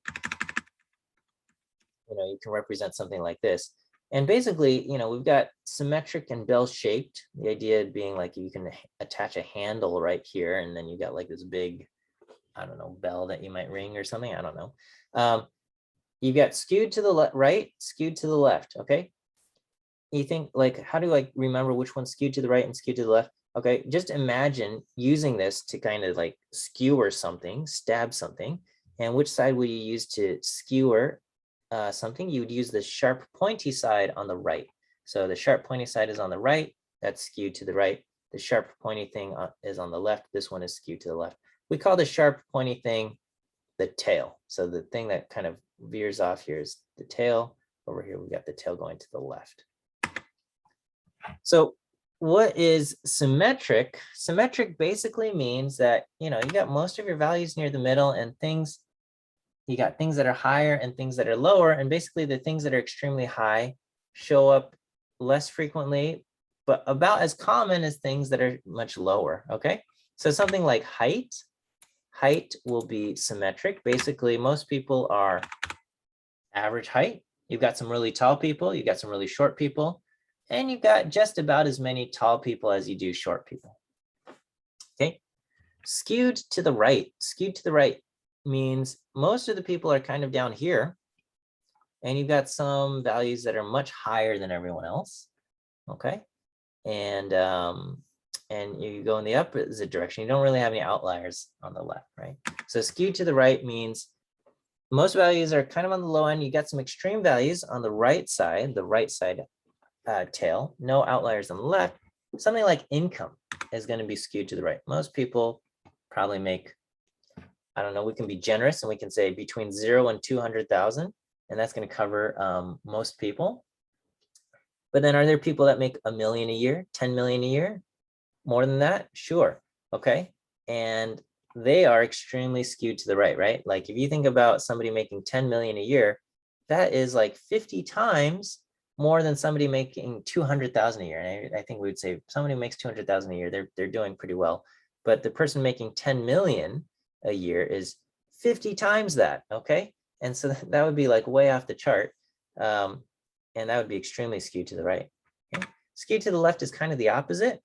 you can represent something like this. And basically, we've got symmetric and bell-shaped. The idea being like you can attach a handle right here, and then you got like this big, I don't know, bell that you might ring or something. I don't know. You got skewed to the right, skewed to the left. Okay. You think like, how do I remember which one's skewed to the right and skewed to the left? Okay, just imagine using this to kind of like skewer something, stab something. And which side would you use to skewer something? You would use the sharp pointy side on the right. So the sharp pointy side is on the right, that's skewed to the right. The sharp pointy thing is on the left, this one is skewed to the left. We call the sharp pointy thing the tail. So the thing that kind of veers off here is the tail. Over here, we got the tail going to the left. So what is symmetric? Symmetric basically means that, you got most of your values near the middle, and you got things that are higher and things that are lower. And basically the things that are extremely high show up less frequently, but about as common as things that are much lower, okay? So something like height will be symmetric. Basically, most people are average height. You've got some really tall people, you've got some really short people, and you've got just about as many tall people as you do short people, okay? Skewed to the right means most of the people are kind of down here, and you've got some values that are much higher than everyone else, okay? And and you go in the opposite direction, you don't really have any outliers on the left, right? So skewed to the right means most values are kind of on the low end. You got some extreme values on the right side tail, no outliers on the left. Something like income is going to be skewed to the right. Most people probably make, I don't know, we can be generous and we can say between 0 and 200,000, and that's going to cover most people. But then are there people that make $1 million a year, 10 million a year? More than that? Sure. Okay. And they are extremely skewed to the right, right? Like if you think about somebody making 10 million a year, that is like 50 times more than somebody making 200,000 a year. And I think we would say somebody who makes 200,000 a year, they're doing pretty well. But the person making 10 million a year is 50 times that, okay? And so that would be like way off the chart. And that would be extremely skewed to the right. Okay? Skewed to the left is kind of the opposite.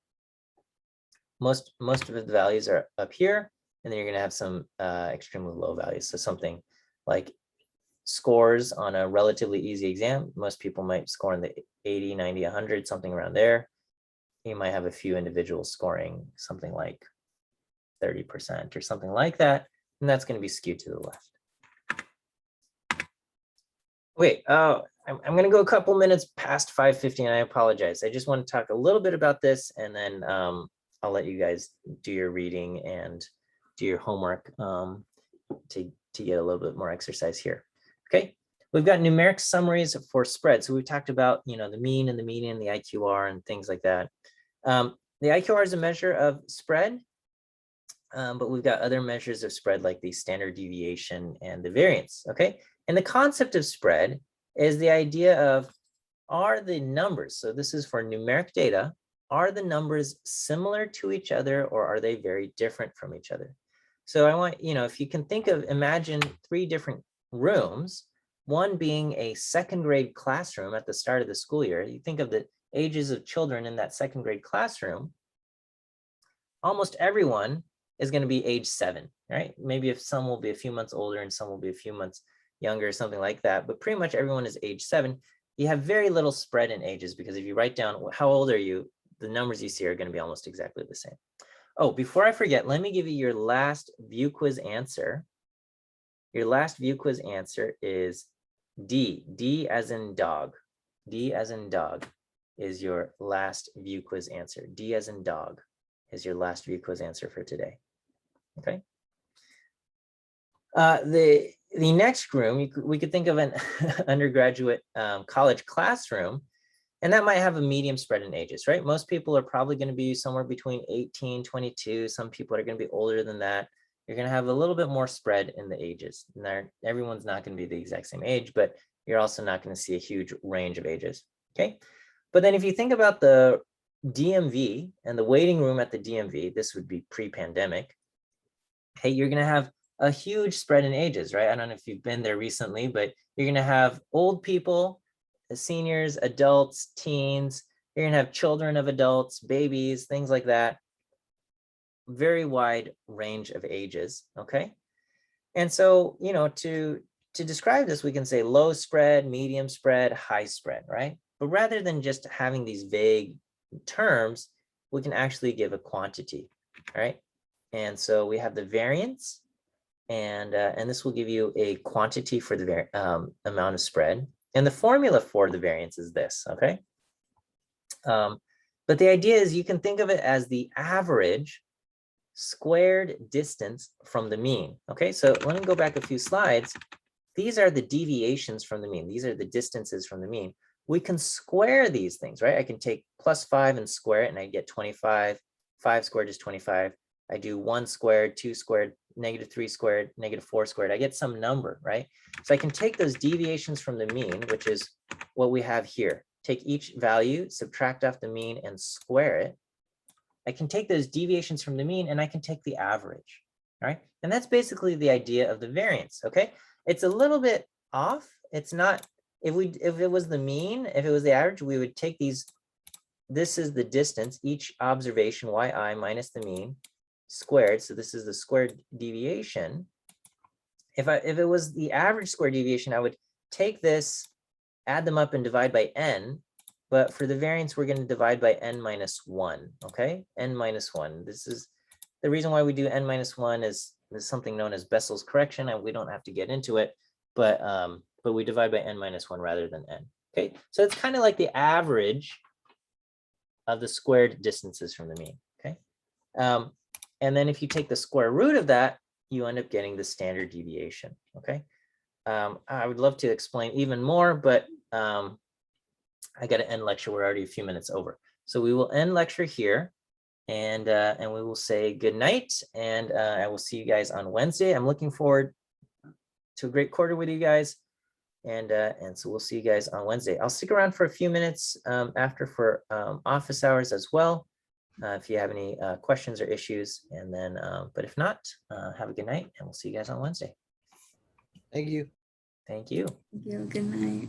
Most of the values are up here, and then you're going to have some extremely low values. So something like scores on a relatively easy exam. Most people might score in the 80, 90, 100, something around there. You might have a few individuals scoring something like 30% or something like that, and that's going to be skewed to the left. Okay, I'm going to go a couple minutes past 5:50, and I apologize. I just want to talk a little bit about this, and then I'll let you guys do your reading and do your homework to get a little bit more exercise here. Okay, we've got numeric summaries for spread. So we talked about, you know, the mean and the median, the IQR and things like that. The IQR is a measure of spread, but we've got other measures of spread like the standard deviation and the variance. Okay, and the concept of spread is the idea of, are the numbers, so this is for numeric data, are the numbers similar to each other or are they very different from each other? So I want, you know, if you can think of, imagine 3 different rooms, one being a second grade classroom at the start of the school year. You think of the ages of children in that second grade classroom, almost everyone is going to be age 7, right? Maybe if some will be a few months older and some will be a few months younger or something like that, but pretty much everyone is age 7. You have very little spread in ages because if you write down how old are you, the numbers you see are going to be almost exactly the same. Oh, before I forget, let me give you your last view quiz answer. Your last view quiz answer is D. D as in dog. D as in dog is your last view quiz answer. D as in dog is your last view quiz answer for today. Okay. The next room, we could think of an undergraduate college classroom, and that might have a medium spread in ages, right? Most people are probably going to be somewhere between 18, 22. Some people are going to be older than that. You're going to have a little bit more spread in the ages. And everyone's not going to be the exact same age, but you're also not going to see a huge range of ages, okay? But then if you think about the DMV and the waiting room at the DMV, this would be pre-pandemic. Hey, you're going to have a huge spread in ages, right? I don't know if you've been there recently, but you're going to have old people, seniors, adults, teens. You're going to have children of adults, babies, things like that. Very wide range of ages, okay? And so, you know, to describe this, we can say low spread, medium spread, high spread, right? But rather than just having these vague terms, we can actually give a quantity, right? And so we have the variance, and this will give you a quantity for the amount of spread. And the formula for the variance is this, okay? But the idea is you can think of it as the average squared distance from the mean, okay? So let me go back a few slides. These are the deviations from the mean. These are the distances from the mean. We can square these things, right? I can take +5 and square it, and I get 25. 5 squared is 25. I do 1 squared, 2 squared, -3 squared, -4 squared. I get some number, right? So I can take those deviations from the mean, which is what we have here. Take each value, subtract off the mean, and square it. I can take those deviations from the mean and I can take the average, all right? And that's basically the idea of the variance, okay? It's a little bit off. It's not, if it was the mean, if it was the average, we would take these, this is the distance, each observation, yi minus the mean, squared. So this is the squared deviation. If it was the average square deviation, I would take this, add them up and divide by n, but for the variance, we're going to divide by n minus 1, okay? N minus 1. This is the reason why we do n minus 1 is something known as Bessel's correction, and we don't have to get into it, but we divide by n minus 1 rather than n, okay? So it's kind of like the average of the squared distances from the mean, okay? And then if you take the square root of that, you end up getting the standard deviation, okay? I would love to explain even more, but I got to end lecture. We're already a few minutes over. So we will end lecture here, and we will say good night, and I will see you guys on Wednesday. I'm looking forward to a great quarter with you guys, and so we'll see you guys on Wednesday. I'll stick around for a few minutes after for office hours as well, if you have any questions or issues, and then but if not, have a good night, and we'll see you guys on Wednesday. Thank you. Thank you. Thank you. Good night.